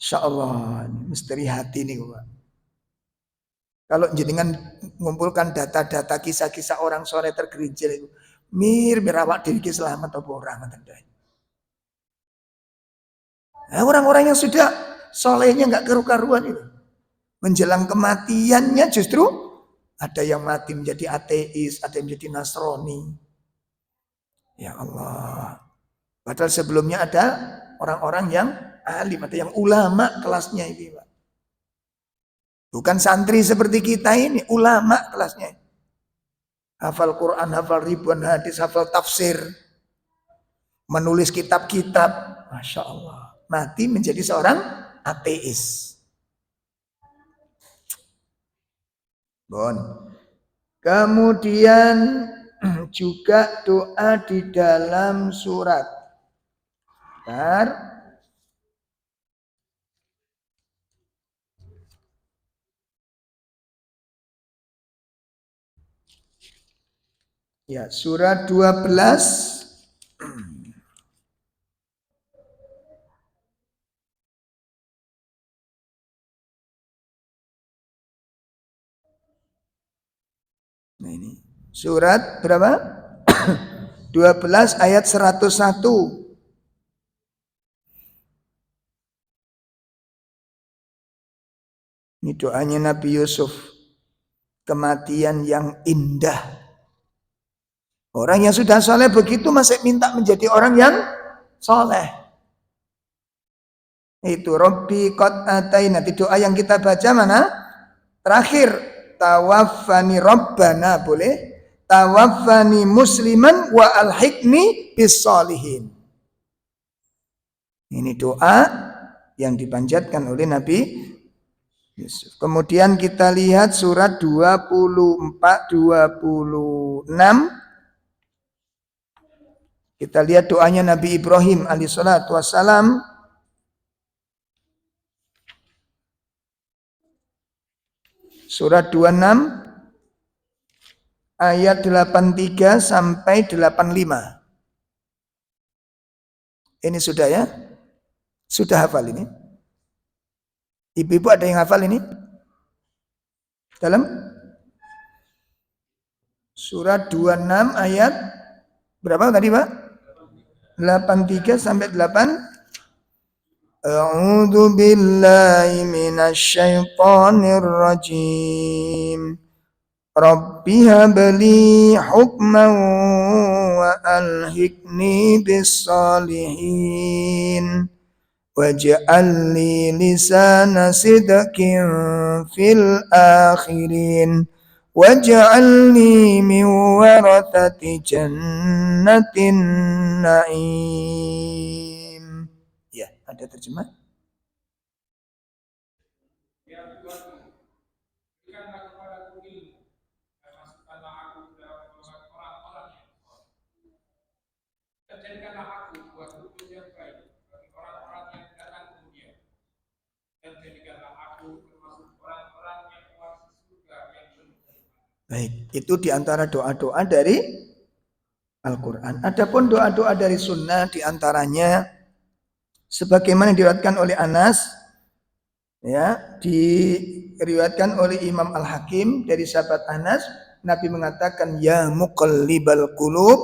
Insya Allah, misteri hati nih Pak. Kalau jenengan mengumpulkan data-data kisah-kisah orang soleh tergerincil itu, mirawak diri selamat atau orang nah, orang-orang yang sudah solehnya nggak keru-karuan itu, menjelang kematiannya justru ada yang mati menjadi ateis, ada yang menjadi Nasrani. Ya Allah. Padahal sebelumnya ada orang-orang yang alim atau yang ulama kelasnya ini, Pak. Bukan santri seperti kita ini, ulama kelasnya. Hafal Quran, hafal ribuan hadis, hafal tafsir, menulis kitab-kitab. Masya Allah. Mati menjadi seorang ateis. Bon. Kemudian juga doa di dalam surat. Bentar. Ya, surat 12. Nah ini. Surat berapa? 12 ayat 101. Ini doanya Nabi Yusuf. Kematian yang indah. Orang yang sudah soleh begitu masih minta menjadi orang yang soleh. Itu Rabbi qad ataina. Nanti doa yang kita baca mana? Terakhir. Tawaffani Rabbana, boleh? Tawaffani musliman wa alhiqni bis solihin. Ini doa yang dipanjatkan oleh Nabi Yusuf. Kemudian kita lihat surat 24 26. Kita lihat doanya Nabi Ibrahim alaihissalatu wassalam. Surat 26 ayat 83 sampai 85. Ini sudah ya? Sudah hafal ini? Ibu-ibu ada yang hafal ini? Dalam surat 26 ayat berapa tadi, Pak? 83 sampai 8. A'udzu billahi minasyaitonir rajim. Rabbi habli hukman wa alhiqni bis salihin. Waj'al li lisana sidqin fil akhirin. Waj'alni min warathati jannatin na'im. Ya, ada terjemah? Baik, itu diantara doa-doa dari Al-Quran. Adapun doa-doa dari sunnah diantaranya sebagaimana diriwayatkan oleh Anas, ya, diriwayatkan oleh Imam Al-Hakim dari sahabat Anas, Nabi mengatakan, ya muqallibal qulub,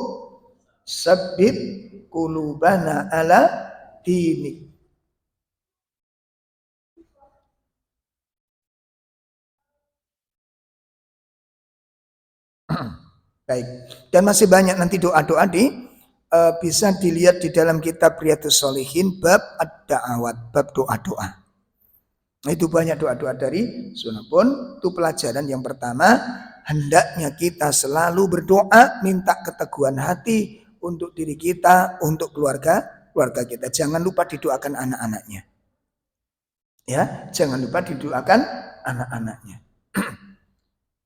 sabbit qulubana ala dinik. Baik, dan masih banyak nanti doa-doa bisa dilihat di dalam kitab Riyadhus Shalihin bab ad-da'awat, bab doa-doa. Nah, itu banyak doa-doa dari sunnah pun. Itu pelajaran yang pertama, hendaknya kita selalu berdoa minta keteguhan hati untuk diri kita, untuk keluarga kita. Jangan lupa didoakan anak-anaknya. Ya, jangan lupa didoakan anak-anaknya.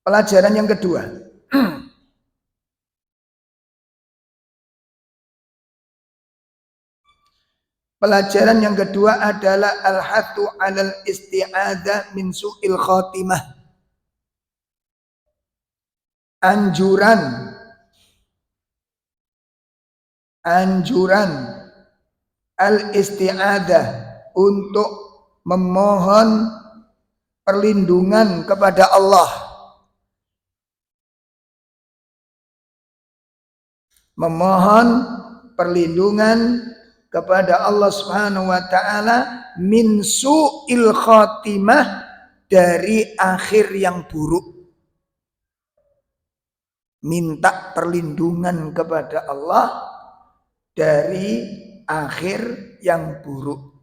Pelajaran yang kedua. Pelajaran yang kedua adalah al-hathu 'alal isti'adzah min su'il khatimah. Anjuran al-isti'adzah untuk memohon perlindungan kepada Allah. Memohon perlindungan kepada Allah Subhanahu wa taala min su'il khatimah, dari akhir yang buruk. Minta perlindungan kepada Allah dari akhir yang buruk.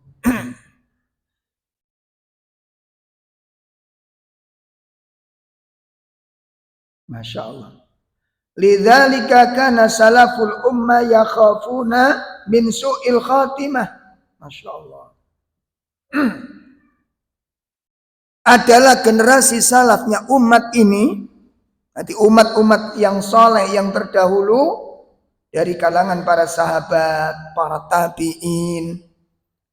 Masya Allah. Lidzalika kana salaful ummah yakhafuna min su'il khatimah. Masya Allah. Adalah generasi salafnya umat ini, nanti umat-umat yang soleh yang terdahulu dari kalangan para sahabat, para tabi'in.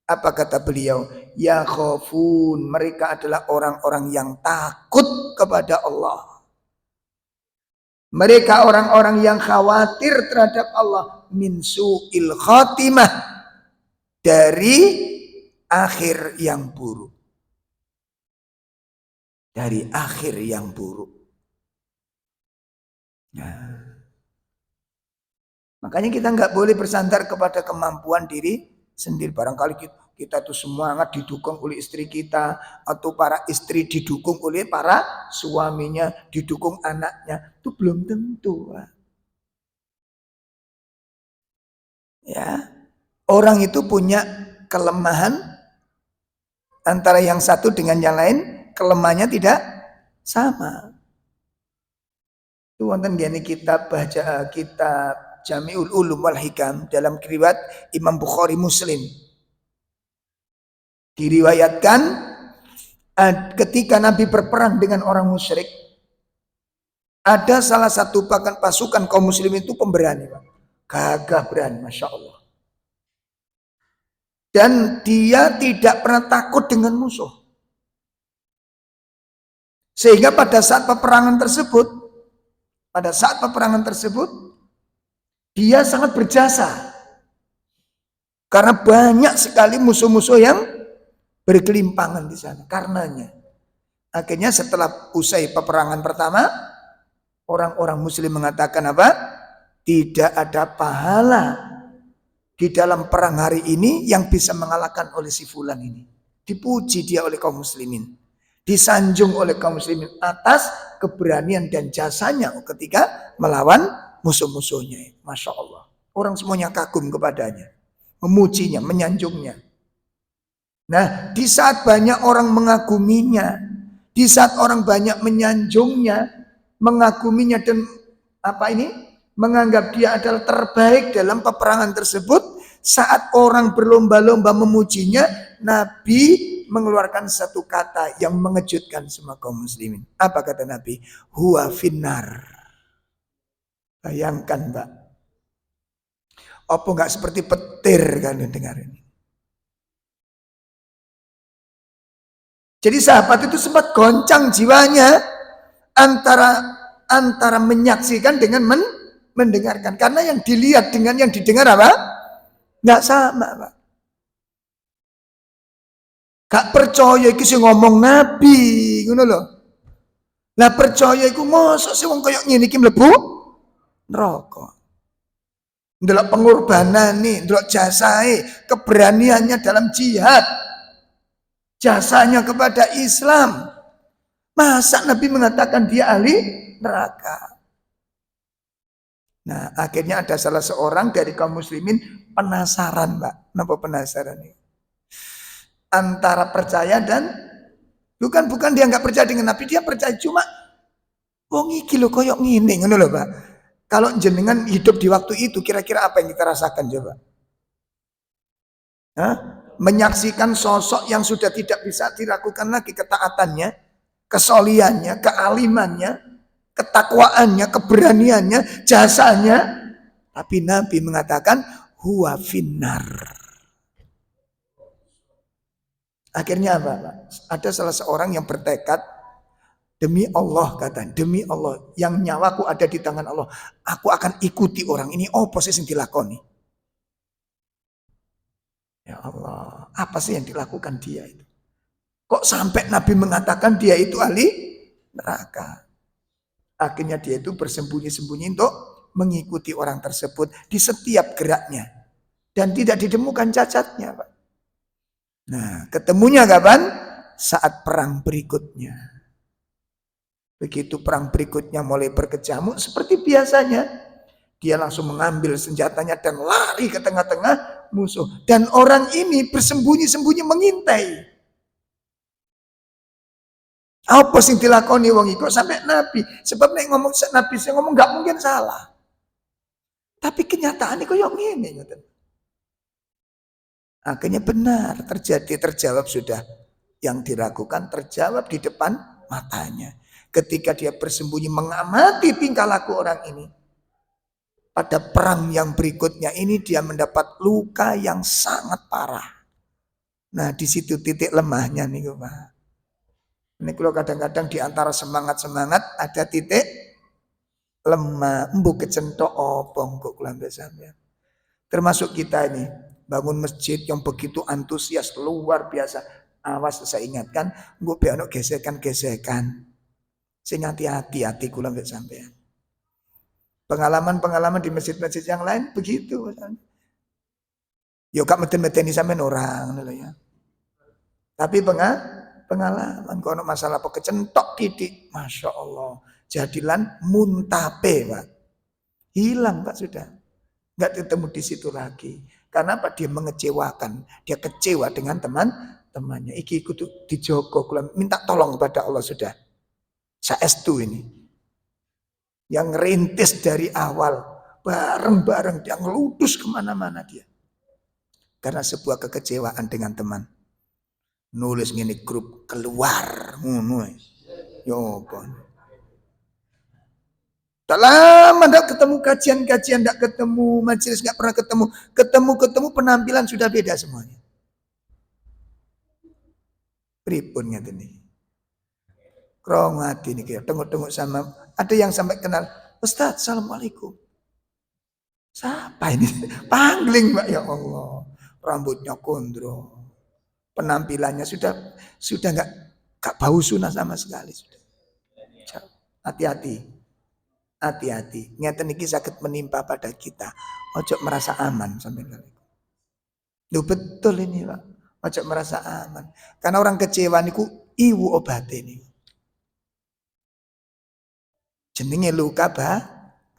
Apa kata beliau? Ya khafun, mereka adalah orang-orang yang takut kepada Allah. Mereka orang-orang yang khawatir terhadap Allah. Min su'il khatimah, dari akhir yang buruk. Dari akhir yang buruk. Nah, makanya kita nggak boleh bersandar kepada kemampuan diri sendiri. Barangkali kita tuh semangat didukung oleh istri kita, atau para istri didukung oleh para suaminya, didukung anaknya. Itu belum tentu. Ya, orang itu punya kelemahan, antara yang satu dengan yang lain kelemahannya tidak sama. Itu wonten gini kitab baca kitab Jami'ul Ulum wal Hikam dalam riwayat Imam Bukhari Muslim. Diriwayatkan ketika Nabi berperang dengan orang musyrik, ada salah satu pasukan kaum muslimin itu pemberani, Pak. Gagah berani, Masya Allah. Dan dia tidak pernah takut dengan musuh. Sehingga pada saat peperangan tersebut, dia sangat berjasa. Karena banyak sekali musuh-musuh yang bergelimpangan di sana. Karenanya, akhirnya setelah usai peperangan pertama, orang-orang muslim mengatakan apa? Tidak ada pahala di dalam perang hari ini yang bisa mengalahkan oleh si fulan ini. Dipuji dia oleh kaum muslimin. Disanjung oleh kaum muslimin atas keberanian dan jasanya ketika melawan musuh-musuhnya. Masya Allah. Orang semuanya kagum kepadanya. Memujinya, menyanjungnya. Nah, di saat banyak orang mengaguminya, di saat orang banyak menyanjungnya, mengaguminya dan menganggap dia adalah terbaik dalam peperangan tersebut, saat orang berlomba-lomba memujinya, Nabi mengeluarkan satu kata yang mengejutkan semua kaum muslimin. Apa kata Nabi? Huwa finnar. Bayangkan, Mbak. Apa enggak seperti petir kan dengar ini? Jadi sahabat itu sempat goncang jiwanya antara menyaksikan dengan mendengarkan. Karena yang dilihat dengan yang didengar apa? Enggak sama, Pak. Gak percaya iki sing ngomong Nabi, ngono lho. Lah percaya iku mosok sing wong koyo ngene iki mlebu neraka. Ndelok pengorbanane, ndelok jasae, keberaniannya dalam jihad. Jasanya kepada Islam. Masa Nabi mengatakan dia ahli neraka? Nah, akhirnya ada salah seorang dari kaum muslimin penasaran, Mbak. Napa penasaran ini? Antara percaya dan bukan dia nggak percaya dengan Nabi, dia percaya cuma wong iki lho koyo ngene ngono lho, Pak. Kalau jenengan hidup di waktu itu, kira-kira apa yang kita rasakan coba? Hah? Menyaksikan sosok yang sudah tidak bisa dilakukan lagi ketaatannya, kesoliannya, kealimannya, ketakwaannya, keberaniannya, jasanya. Tapi Nabi mengatakan huwa finnar. Akhirnya apa, Pak? Ada salah seorang yang bertekad, demi Allah kata, demi Allah yang nyawaku ada di tangan Allah, aku akan ikuti orang ini. Oh, posisi yang dilakoni. Ya Allah, apa sih yang dilakukan dia itu? Kok sampai Nabi mengatakan dia itu ahli neraka? Akhirnya dia itu bersembunyi-sembunyi untuk mengikuti orang tersebut di setiap geraknya. Dan tidak ditemukan cacatnya, Pak. Nah, ketemunya kapan? Saat perang berikutnya. Begitu perang berikutnya mulai berkecamuk seperti biasanya, dia langsung mengambil senjatanya dan lari ke tengah-tengah musuh. Dan orang ini bersembunyi-sembunyi mengintai. Apa sing dilakoni wong iku sampai Nabi? Sebab nek ngomong Nabi sing ngomong enggak mungkin salah. Tapi kenyataan kok yo ngene ngoten. Akhirnya benar terjawab sudah. Yang diragukan terjawab di depan matanya. Ketika dia bersembunyi mengamati tingkah laku orang ini. Pada perang yang berikutnya ini dia mendapat luka yang sangat parah. Nah, di situ titik lemahnya nih, Pak. Ini kalau kadang-kadang di antara semangat-semangat ada titik lemah, embu kecentok opong kok kelambe sampean. Termasuk kita ini bangun masjid yang begitu antusias luar biasa. Awas saya ingatkan, engko be ono gesekan-gesekan. Sing hati-hati kula mbek sampean. Pengalaman-pengalaman di masjid-masjid yang lain begitu. Yo gak meten-meteni sampean orang lho ya. Tapi pengalaman kono masalah apa kecentok titik, Masya Allah. Jadilan muntape, Pak. Hilang, Pak, sudah. Enggak ketemu di situ lagi. Karena apa? Dia mengecewakan. Dia kecewa dengan teman-temannya. Iki kudu dijogo, minta tolong kepada Allah sudah. Saestu ini. Yang rintis dari awal. Bareng-bareng dia ngeludus kemana-mana dia. Karena sebuah kekecewaan dengan teman. Nulis ngene grup keluar ngono. Yo apa. Tak lama ndak ketemu kajian-kajian, ndak ketemu majelis, nggak pernah ketemu. Ketemu penampilan sudah beda semuanya. Pripun ngeten niki. Krong ati niki tengok-tengok sama ada yang sampai kenal, "Ustaz, Assalamualaikum." Siapa ini? Pangling, Mbak, ya Allah. Rambutnya gondrong. Penampilannya sudah enggak bau sunah sama sekali sudah. Hati-hati. Hati-hati. Ngeten iki sakit menimpa pada kita. Ojo merasa aman sampai kali. Loh betul ini, Pak. Ojo merasa aman. Karena orang kecewa niku iwu obate ini. Jenenge luka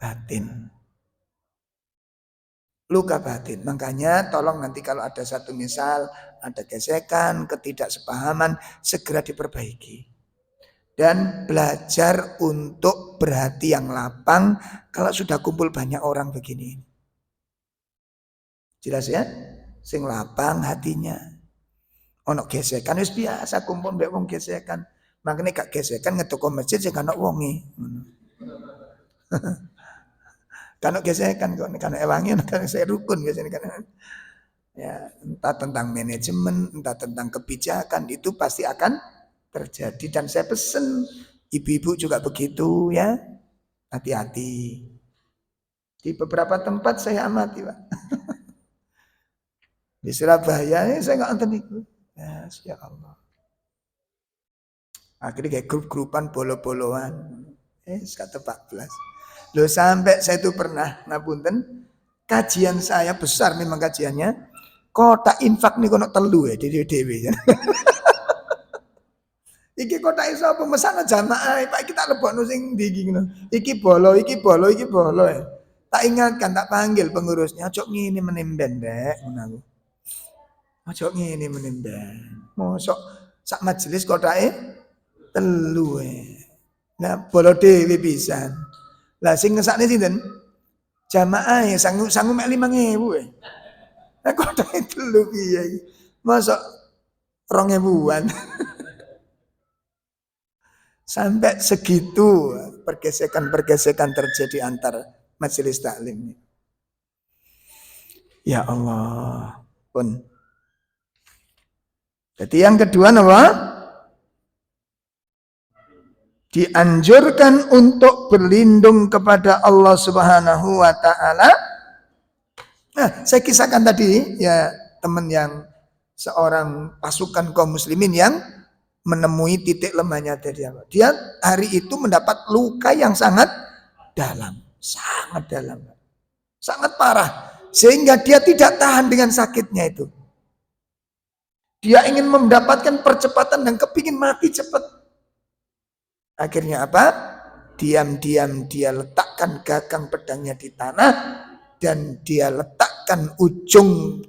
batin. Luka batin. Makanya tolong nanti kalau ada satu misal, ada gesekan, ketidaksepahaman, segera diperbaiki. Dan belajar untuk berhati yang lapang kalau sudah kumpul banyak orang begini. Jelas ya? Sing lapang hatinya. Ono gesekan wis biasa kumpul mbek wong gesekan. Makanya gak gesekan ngetoko masjid sing ana wonge. Kan gesekan kok kan ewangi kan saya rukun biasanya kan. Ya, entah tentang manajemen, entah tentang kebijakan itu pasti akan terjadi dan saya pesen ibu-ibu juga begitu ya. Hati-hati. Di beberapa tempat saya amati, Pak. Di Surabaya ini saya nggak nonton itu. Ya Allah. Akhirnya kayak grup-grupan bolo-boloan. Kata 14. Loh sampai saya itu pernah ngapunten kajian saya besar memang kajiannya. Kotak infak nih kono telu ya dewe-dewe. Iki kotak iso apa mesana jamaah Pak kita lebokno sing ndi iki ngono. Iki bolo ya. Tak ingatkan tak panggil pengurusnya ojo ngene menimben Dek ngono. Ojo ngene menimben. Mosok sak majelis kotake telu Nah bolo dhewe pisan. Lah sing ngesakne sinten? Jamaah ya sangu mek 5.000 Nah kotake telu piye iki? Mosok 2.000-an. Sampai segitu pergesekan terjadi antar majelis taklim. Ya Allah. Pun. Jadi yang kedua apa? Dianjurkan untuk berlindung kepada Allah Subhanahu wa taala. Nah, saya kisahkan tadi ya teman yang seorang pasukan kaum muslimin yang menemui titik lemahnya dari Allah. Dia hari itu mendapat luka yang sangat dalam, sangat parah, sehingga dia tidak tahan dengan sakitnya itu. Dia ingin mendapatkan percepatan dan kepingin mati cepat. Akhirnya apa? Diam-diam dia letakkan gagang pedangnya di tanah dan dia letakkan ujung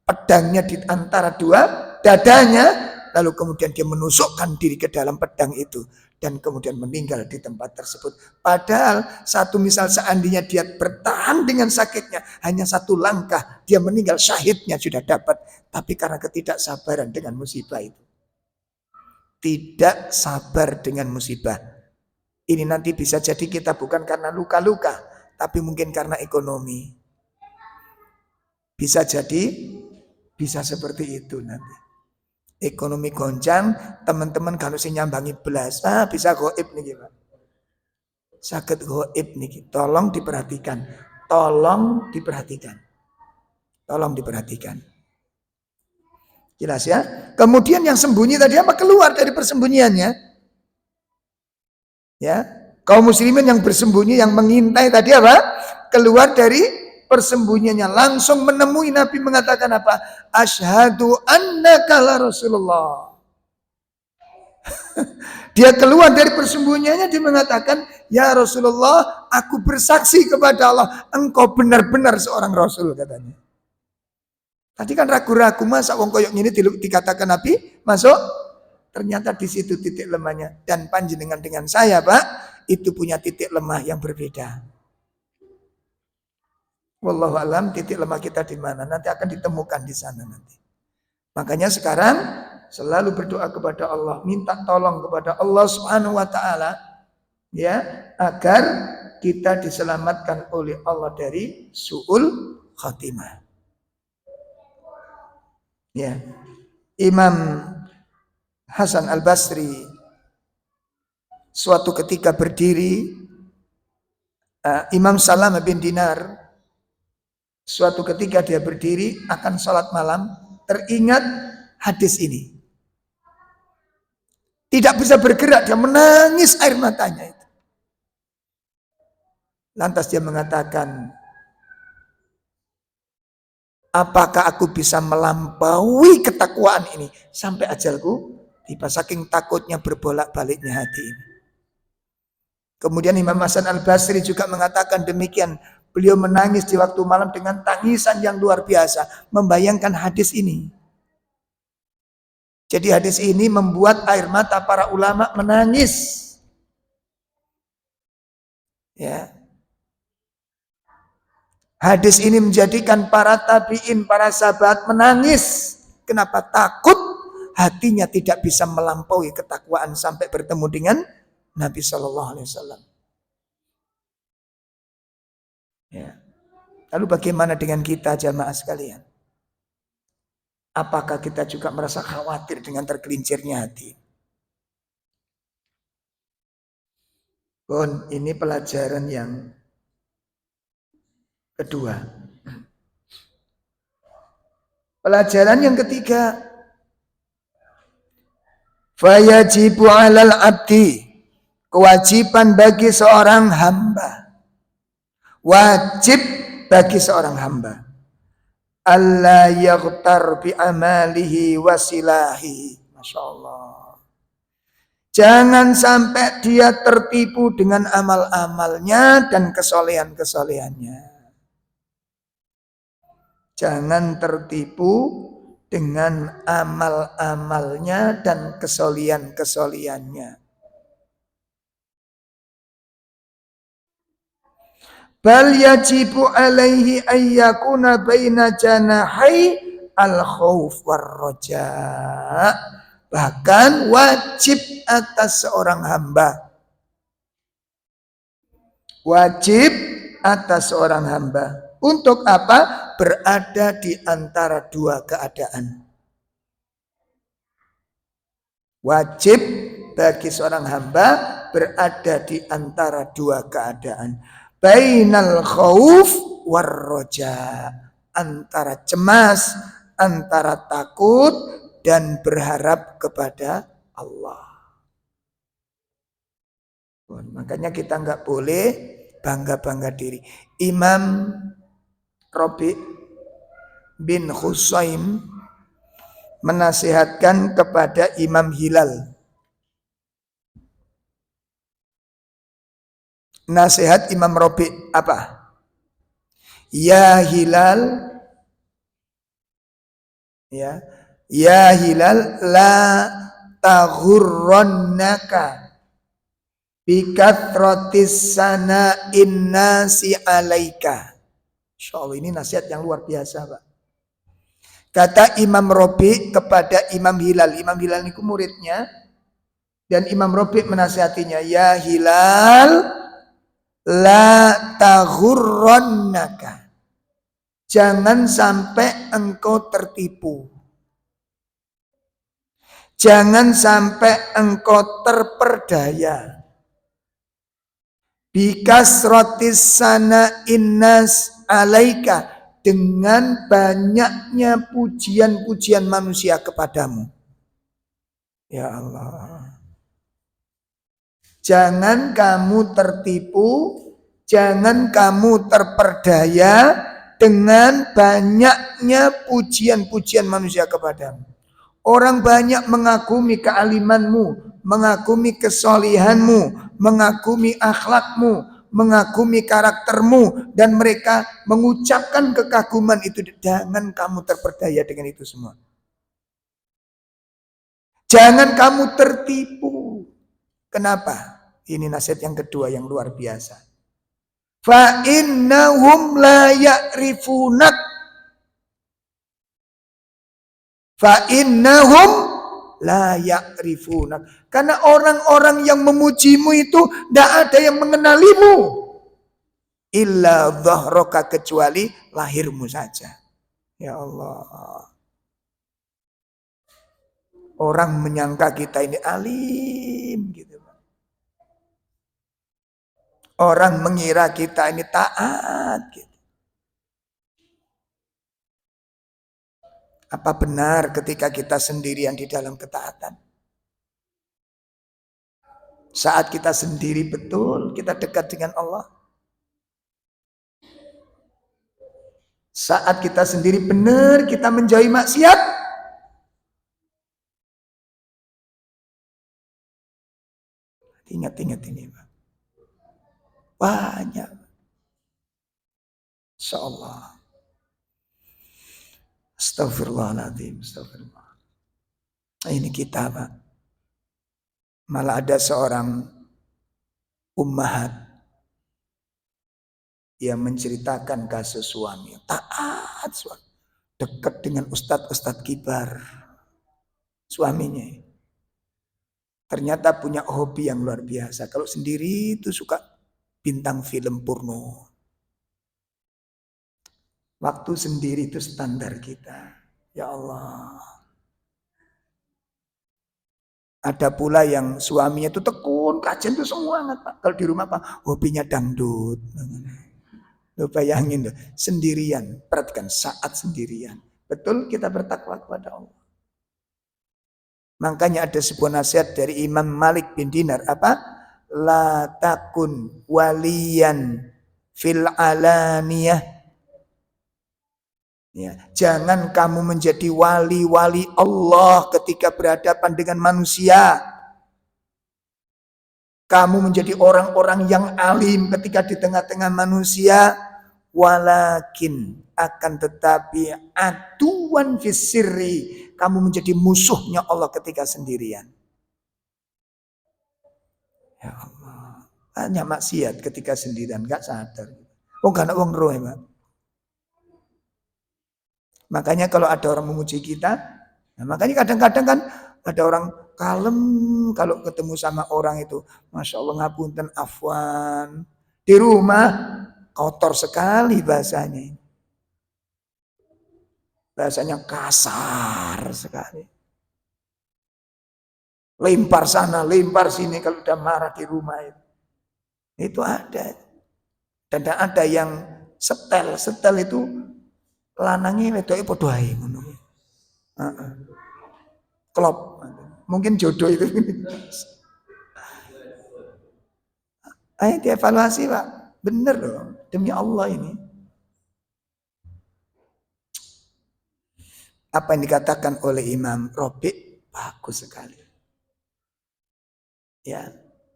pedangnya di antara dua dadanya. Lalu kemudian dia menusukkan diri ke dalam pedang itu dan kemudian meninggal di tempat tersebut. Padahal satu misal seandainya dia bertahan dengan sakitnya, hanya satu langkah dia meninggal, syahidnya sudah dapat. Tapi karena ketidaksabaran dengan musibah itu. Tidak sabar dengan musibah. Ini nanti bisa jadi kita bukan karena luka-luka, tapi mungkin karena ekonomi. Bisa jadi, bisa seperti itu nanti. Ekonomi goncang, teman-teman kalau sing nyambangi belas, bisa goib nih Pak. Sakit goib nih, tolong diperhatikan. Tolong diperhatikan. Jelas ya? Kemudian yang sembunyi tadi apa? Keluar dari persembunyiannya. Ya, kaum muslimin yang bersembunyi, yang mengintai tadi apa? Keluar dari persembunyiannya, langsung menemui Nabi mengatakan apa? Asyhadu annaka la Rasulullah. Dia keluar dari persembunyiannya, dia mengatakan, ya Rasulullah, aku bersaksi kepada Allah, engkau benar-benar seorang Rasul, katanya. Tadi kan ragu-ragu, masa wong koyok ini dikatakan Nabi, masuk. Ternyata di situ titik lemahnya. Dan panjenengan dengan saya, Pak, itu punya titik lemah yang berbeda. Wallahu alam titik lemah kita di mana nanti akan ditemukan di sana nanti. Makanya sekarang selalu berdoa kepada Allah, minta tolong kepada Allah Subhanahu wa taala ya, agar kita diselamatkan oleh Allah dari su'ul khatimah. Ya. Imam Hasan Al-Basri suatu ketika berdiri, Imam Salam bin Dinar suatu ketika dia berdiri akan sholat malam, teringat hadis ini. Tidak bisa bergerak, dia menangis air matanya itu. Lantas dia mengatakan, apakah aku bisa melampaui ketakwaan ini sampai ajalku tiba, saking takutnya berbolak-baliknya hati ini. Kemudian Imam Hasan Al-Basri juga mengatakan demikian. Beliau menangis di waktu malam dengan tangisan yang luar biasa, membayangkan hadis ini. Jadi hadis ini membuat air mata para ulama menangis. Ya. Hadis ini menjadikan para tabi'in, para sahabat menangis. Kenapa? Takut hatinya tidak bisa melampaui ketakwaan sampai bertemu dengan Nabi Shallallahu Alaihi Wasallam. Ya. Lalu bagaimana dengan kita jamaah sekalian? Apakah kita juga merasa khawatir dengan tergelincirnya hati? Ini pelajaran yang kedua. Pelajaran yang ketiga, fayajibu 'alal 'abdi, kewajiban bagi seorang hamba. Wajib bagi seorang hamba, alla yaghtar bi amalihi wasilahi. Masya Allah. Jangan sampai dia tertipu dengan amal-amalnya dan kesolehan-kesolehannya. Jangan tertipu dengan amal-amalnya dan kesolehan-kesolehannya. Bal yajibu alaihi ayyakuna baina janahai al-khauf war-raja. Bahkan wajib atas seorang hamba. Wajib atas seorang hamba. Untuk apa? Berada di antara dua keadaan. Wajib bagi seorang hamba berada di antara dua keadaan. Bainal khauf war-raja, antara cemas, antara takut dan berharap kepada Allah. Makanya kita nggak boleh bangga-bangga diri. Imam Rabi' bin Husaim menasihatkan kepada Imam Hilal. Nasihat Imam Rabi' apa? Ya Hilal, ya Hilal, la taghurrannaka bikathratis sana'in nasi alaika. Insyaallah ini nasihat yang luar biasa, Pak. Kata Imam Rabi' kepada Imam Hilal. Imam Hilal itu muridnya. Dan Imam Rabi' menasihatinya, ya Hilal, la taghurrannaka, jangan sampai engkau tertipu, jangan sampai engkau terperdaya bikasratis sana'in nas alaika, dengan banyaknya pujian-pujian manusia kepadamu. Ya Allah, jangan kamu tertipu, jangan kamu terperdaya dengan banyaknya pujian-pujian manusia kepadamu. Orang banyak mengagumi kealimanmu, mengagumi kesolihanmu, mengagumi akhlakmu, mengagumi karaktermu, dan mereka mengucapkan kekaguman itu. Jangan kamu terperdaya dengan itu semua. Jangan kamu tertipu. Kenapa? Ini nasihat yang kedua yang luar biasa. Fa innahum la ya'rifunak. Fa innahum la ya'rifuna. Karena orang-orang yang memujimu itu tidak ada yang mengenalimu. Illa dhahraka, kecuali lahirmu saja. Ya Allah. Orang menyangka kita ini alim gitu. Orang mengira kita ini taat gitu. Apa benar ketika kita sendirian di dalam ketaatan? Saat kita sendiri betul, kita dekat dengan Allah. Saat kita sendiri benar, kita menjauhi maksiat. Ingat-ingat ini, Pak. Banyak. Insyaallah. Astagfirullahaladzim. Astagfirullah. Ini kita, Pak. Malah ada seorang ummahat yang menceritakan kasus suami. Taat suami. Dekat dengan ustadz-ustadz kibar. Suaminya. Ternyata punya hobi yang luar biasa. Kalau sendiri itu suka bintang film porno. Waktu sendiri itu standar kita. Ya Allah. Ada pula yang suaminya itu tekun, kajian itu semua banget, Pak. Kalau di rumah Pak, hobinya dangdut. Lo bayangin loh, sendirian. Perhatikan, saat sendirian. Betul kita bertakwa kepada Allah. Makanya ada sebuah nasihat dari Imam Malik bin Dinar. Apa? La takun waliyan fil alaniyah. Ya, jangan kamu menjadi wali-wali Allah ketika berhadapan dengan manusia. Kamu menjadi orang-orang yang alim ketika di tengah-tengah manusia. Walakin, akan tetapi aduan fisirri, kamu menjadi musuhnya Allah ketika sendirian. Ya Allah, hanya maksiat ketika sendirian, gak sadar. Oh, karena wong roh, Pak. Makanya kalau ada orang memuji kita, nah makanya kadang-kadang kan ada orang kalem kalau ketemu sama orang itu, Masya Allah ngapunten afwan. Di rumah kotor sekali bahasanya. Bahasanya kasar sekali. Lempar sana, lempar sini kalau udah marah di rumah itu. Itu ada. Dan ada yang setel itu lanangnya wedoke padha ae ngono. Heeh. Klop. Mungkin jodoh itu. Ayo dievaluasi, Pak. Bener loh, demi Allah ini. Apa yang dikatakan oleh Imam Rabi' bagus sekali. Ya.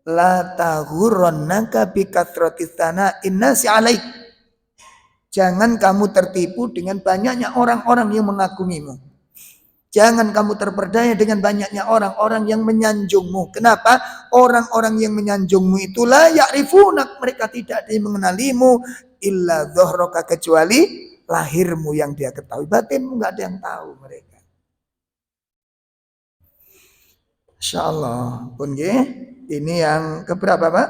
La taghurrannaka bi kathratis sana'in nasi 'alaik. Jangan kamu tertipu dengan banyaknya orang-orang yang mengagumimu. Jangan kamu terperdaya dengan banyaknya orang-orang yang menyanjungmu. Kenapa? Orang-orang yang menyanjungmu itulah ya'rifunak. Mereka tidak ada yang mengenalimu. Illa dhahraka, kecuali lahirmu yang dia ketahui. Batinmu nggak ada yang tahu mereka. Insyaallah. Pun ini yang keberapa, Pak?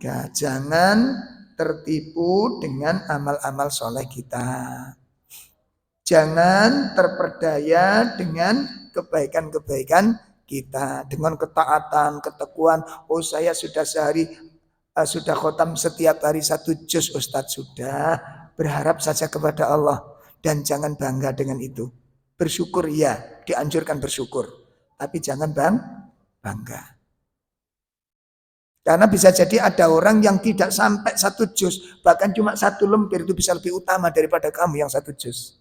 3. Jangan tertipu dengan amal-amal soleh kita. Jangan terperdaya dengan kebaikan-kebaikan kita. Dengan ketaatan, ketekuan. Oh, saya sudah sehari, sudah khotam setiap hari 1 juz, Ustadz. Sudah. Berharap saja kepada Allah. Dan jangan bangga dengan itu. Bersyukur ya, dianjurkan bersyukur. Tapi jangan bangga. Karena bisa jadi ada orang yang tidak sampai 1 juz, bahkan cuma 1 lembar itu bisa lebih utama daripada kamu yang 1 juz.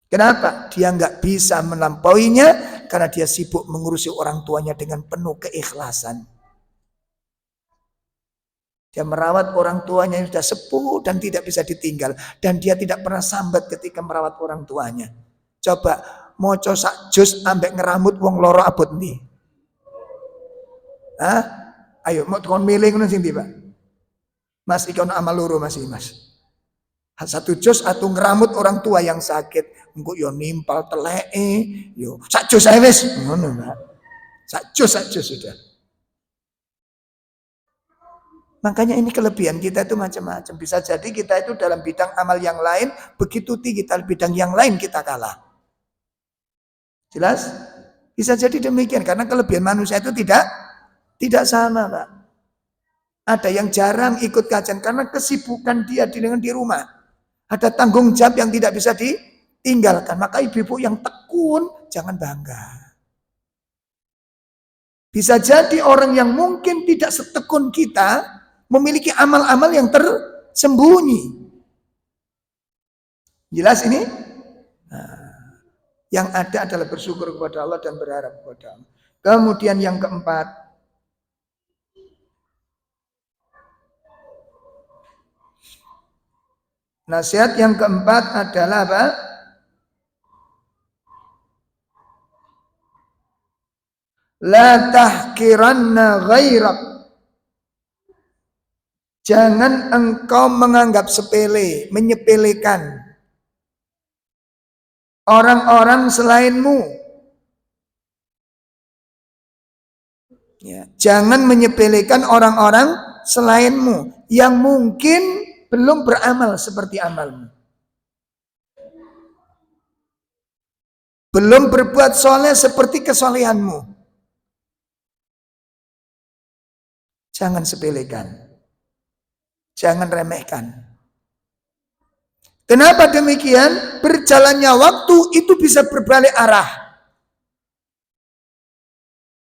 Kenapa? Dia nggak bisa melampauinya karena dia sibuk mengurusi orang tuanya dengan penuh keikhlasan. Dia merawat orang tuanya yang sudah sepuh dan tidak bisa ditinggal, dan dia tidak pernah sambat ketika merawat orang tuanya. Coba moco 1 juz ambek ngeramut wong loro abot ndi? Hah? Ayo mau kon milih ngono sing ndi, Pak? Mas iki ono amal loro Mas. 1 juz atau ngeramut orang tua yang sakit, engko yo nimpal teleke, yo sakjus ae wis ngono, Pak. Sakjus sudah. Makanya ini kelebihan kita itu macam-macam. Bisa jadi kita itu dalam bidang amal yang lain, begitu tinggi kita bidang yang lain kita kalah. Jelas? Bisa jadi demikian karena kelebihan manusia itu tidak sama, Pak. Ada yang jarang ikut kajian karena kesibukan dia dengan di rumah. Ada tanggung jawab yang tidak bisa ditinggalkan. Maka ibu-ibu yang tekun jangan bangga. Bisa jadi orang yang mungkin tidak setekun kita memiliki amal-amal yang tersembunyi. Jelas ini? Nah, yang ada adalah bersyukur kepada Allah dan berharap kepada Allah. Kemudian yang keempat, nasihat yang keempat adalah apa? La tahkiranna ghairak. Jangan engkau menganggap sepele, menyepelekan orang-orang selainmu. Ya, jangan menyepelekan orang-orang selainmu yang mungkin belum beramal seperti amalmu. Belum berbuat soleh seperti kesolehanmu. Jangan sepelekan. Jangan remehkan. Kenapa demikian? Berjalannya waktu itu bisa berbalik arah.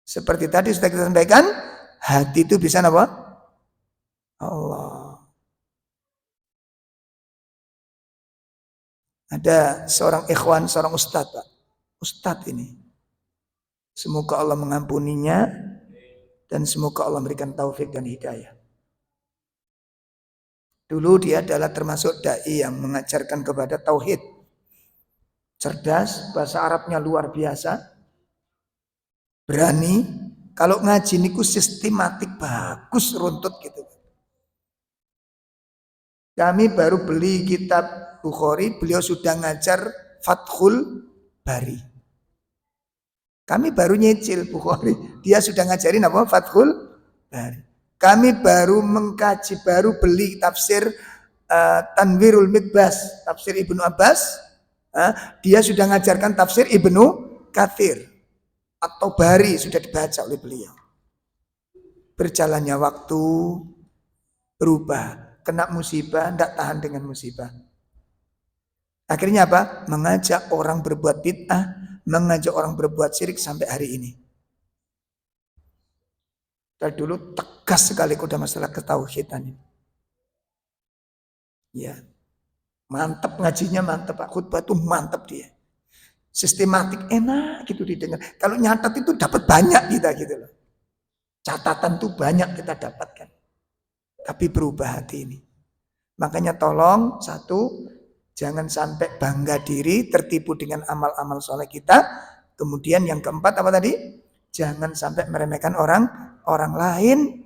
Seperti tadi sudah kita sampaikan, hati itu bisa apa? Allah. Ada seorang ikhwan, seorang ustadz, Pak. Ustadz ini. Semoga Allah mengampuninya dan semoga Allah memberikan taufik dan hidayah. Dulu dia adalah termasuk dai yang mengajarkan kepada tauhid. Cerdas, bahasa Arabnya luar biasa. Berani, kalau ngaji niku sistematik bagus runtut gitu. Kami baru beli kitab Bukhari, beliau sudah ngajar Fathul Bari. Kami baru nyicil Bukhari, dia sudah ngajarin apa? Fathul Bari. Kami baru mengkaji, baru beli tafsir Tanwirul Mikbas, tafsir Ibnu Abbas. Dia sudah ngajarkan tafsir Ibnu Katsir atau Bari, sudah dibaca oleh beliau. Berjalannya waktu berubah, kena musibah, tidak tahan dengan musibah. Akhirnya apa? Mengajak orang berbuat bid'ah, mengajak orang berbuat syirik sampai hari ini. Dari dulu tegas sekali kuda masalah ketauhidan ini. Ya, mantap ngajinya, mantap Pak. Khutbah itu mantap dia. Sistematik, enak gitu didengar. Kalau nyatat itu dapat banyak kita gitu loh. Catatan tuh banyak kita dapatkan. Tapi berubah hati ini. Makanya tolong, satu, jangan sampai bangga diri, tertipu dengan amal-amal soleh kita. Kemudian yang keempat apa tadi? Jangan sampai meremehkan orang lain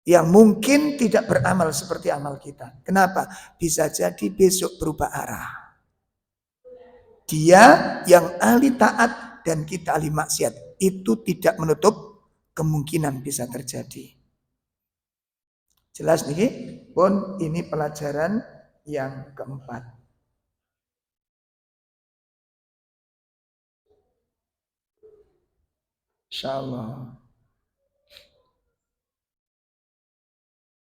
yang mungkin tidak beramal seperti amal kita. Kenapa? Bisa jadi besok berubah arah. Dia yang ahli taat dan kita ahli maksiat. Itu tidak menutup kemungkinan bisa terjadi. Jelas nih, pun ini pelajaran yang keempat. Insyaallah.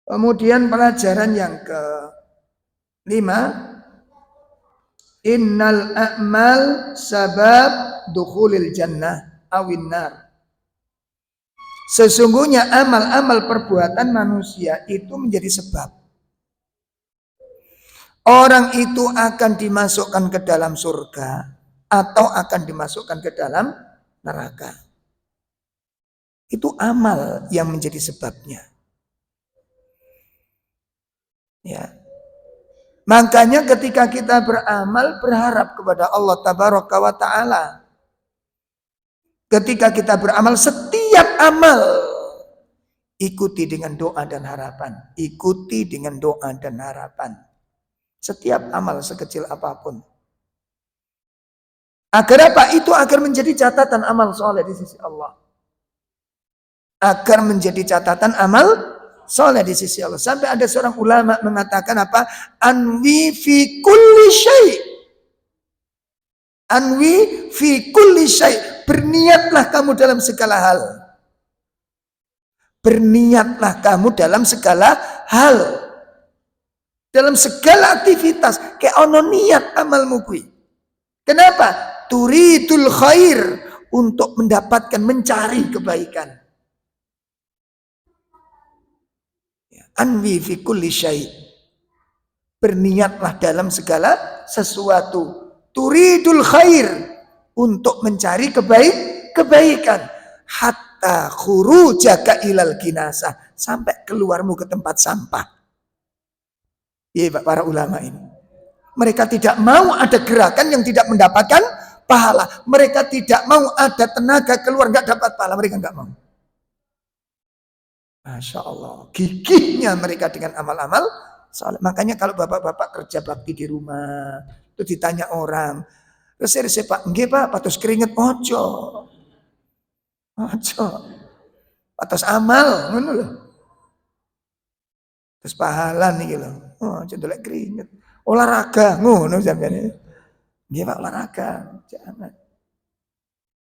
Kemudian pelajaran yang kelima, innal a'mal sabab dukhulil jannah awin nar. Sesungguhnya amal-amal perbuatan manusia itu menjadi sebab orang itu akan dimasukkan ke dalam surga atau akan dimasukkan ke dalam neraka. Itu amal yang menjadi sebabnya. Ya. Makanya ketika kita beramal berharap kepada Allah Tabaraka wa Ta'ala. Ketika kita beramal, setiap amal ikuti dengan doa dan harapan. Ikuti dengan doa dan harapan. Setiap amal sekecil apapun. Agar apa? Itu agar menjadi catatan amal soleh di sisi Allah. Agar menjadi catatan amal soleh di sisi Allah. Sampai ada seorang ulama mengatakan apa? Anwi fi kulli syai'. Anwi fi kulli syai'. Berniatlah kamu dalam segala hal. Berniatlah kamu dalam segala hal. Dalam segala aktivitas. Kayak ono niat amalmu kui. Kenapa? Turidul khair. Untuk mendapatkan, mencari kebaikan. Anwi fi kulli syai'. Berniatlah dalam segala sesuatu. Turidul khair. Untuk mencari kebaikan. Hatta khurujaka ilal kinasah. Sampai keluarmu ke tempat sampah. Iya para ulama ini. Mereka tidak mau ada gerakan yang tidak mendapatkan pahala. Mereka tidak mau ada tenaga keluar nggak dapat pahala. Mereka nggak mau. Masya Allah. Gigihnya mereka dengan amal-amal. Makanya kalau bapak-bapak kerja bakti di rumah. Itu ditanya orang. Resep pak. Nggih pak. Patus keringet. Ojo. Patus amal. Ngono loh. Terus pahala nih loh. Oh cendelek keringet. Olahraga. Ngono sampeyan. Nggih pak olahraga. Jangan.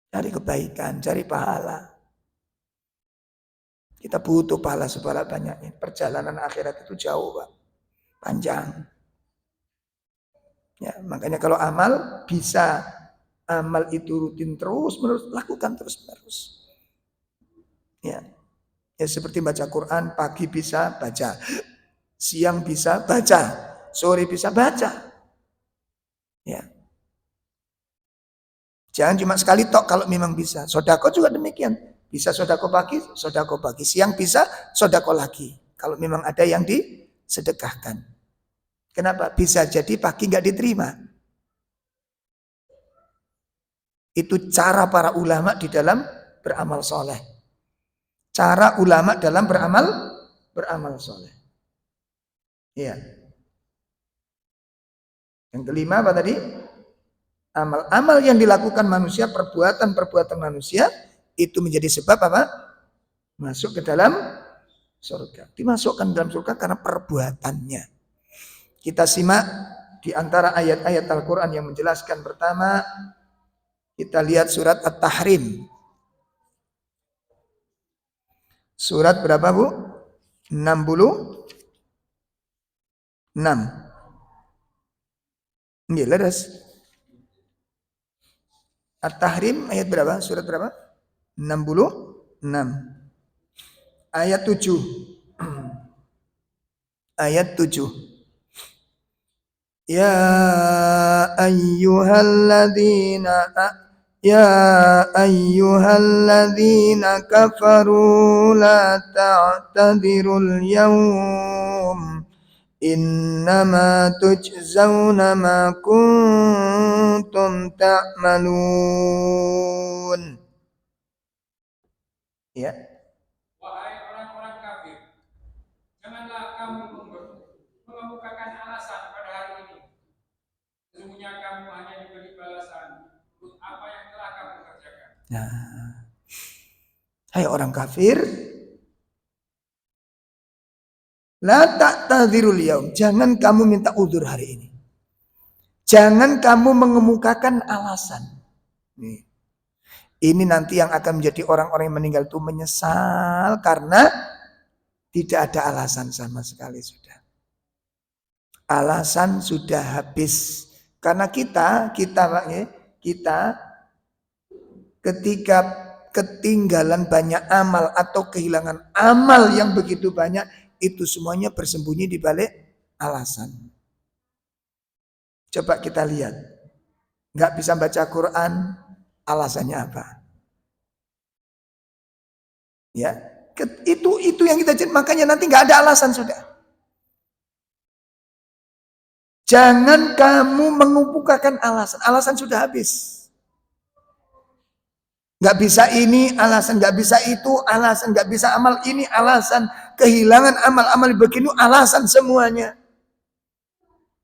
Cari kebaikan. Cari pahala. Kita butuh pahala sebanyak-banyaknya. Perjalanan akhirat itu jauh, Pak. Panjang. Ya, makanya kalau amal bisa amal itu rutin terus menerus, lakukan terus menerus. Ya. Ya seperti baca Quran, pagi bisa baca, siang bisa baca, sore bisa baca. Ya. Jangan cuma sekali tok kalau memang bisa. Sodako juga demikian. Bisa sodako pagi, siang bisa sodako lagi. Kalau memang ada yang disedekahkan. Kenapa? Bisa jadi pagi nggak diterima. Itu cara para ulama di dalam beramal soleh. Cara ulama dalam beramal soleh. Iya. Yang kelima apa tadi? Amal-amal yang dilakukan manusia, perbuatan manusia itu menjadi sebab apa? Masuk ke dalam surga. Dimasukkan dalam surga karena perbuatannya. Kita simak di antara ayat-ayat Al-Quran yang menjelaskan. Pertama, kita lihat surat At-Tahrim. Surat berapa Bu? 66. Ini leres. At-Tahrim ayat berapa? Surat berapa? 66. Ayat 7. Ayat 7. Ya ayyuhalladzina kafaru la ta'tadirul yawm innama tujzauna ma kuntum ta'malun. Ya. Wahai orang-orang kafir, janganlah kamu mengemukakan alasan pada hari ini. Sesungguhnya kamu hanya diberi balasan untuk apa yang telah kamu kerjakan. Nah, hai orang kafir, la ta'tadzirul yaum. Jangan kamu minta udzur hari ini. Jangan kamu mengemukakan alasan. Nih. Ini nanti yang akan menjadi orang-orang yang meninggal itu menyesal karena tidak ada alasan sama sekali sudah. Alasan sudah habis. Karena kita ketika ketinggalan banyak amal atau kehilangan amal yang begitu banyak, itu semuanya bersembunyi di balik alasan. Coba kita lihat. Nggak bisa baca Quran, alasannya apa? Ya, itu yang kita jadi, makanya nanti nggak ada alasan sudah. Jangan kamu mengumpulkan alasan sudah habis. Nggak bisa ini alasan, nggak bisa itu alasan, nggak bisa amal ini alasan, kehilangan amal-amal begini alasan semuanya.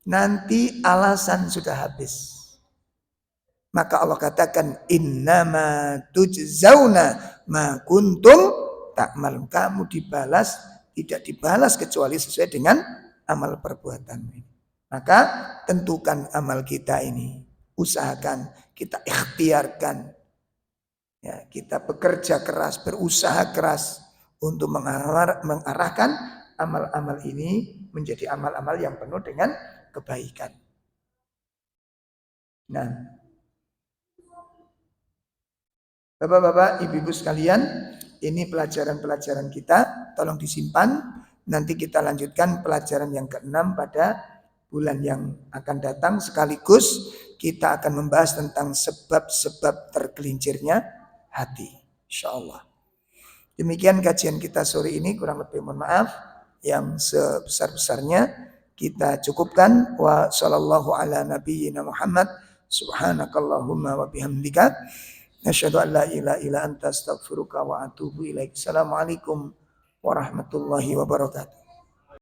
Nanti alasan sudah habis. Maka Allah katakan innama tujzauna ma kuntum ta'malun. Kamu dibalas, tidak dibalas kecuali sesuai dengan amal perbuatanmu. Maka tentukan amal kita ini, usahakan, kita ikhtiarkan. Ya, kita bekerja keras, berusaha keras untuk mengarahkan amal-amal ini menjadi amal-amal yang penuh dengan kebaikan. Nah, Bapak-bapak, ibu-ibu sekalian, ini pelajaran-pelajaran kita, tolong disimpan. Nanti kita lanjutkan pelajaran yang ke-6 pada bulan yang akan datang. Sekaligus kita akan membahas tentang sebab-sebab tergelincirnya hati. InsyaAllah. Demikian kajian kita sore ini, kurang lebih mohon maaf. Yang sebesar-besarnya kita cukupkan. Wa sallallahu ala nabiyyina Muhammad. Subhanakallahumma wa bihamdika. Asyhadu an la ilaha illa anta astaghfiruka wa atubu ilaik. Assalamualaikum warahmatullahi wabarakatuh.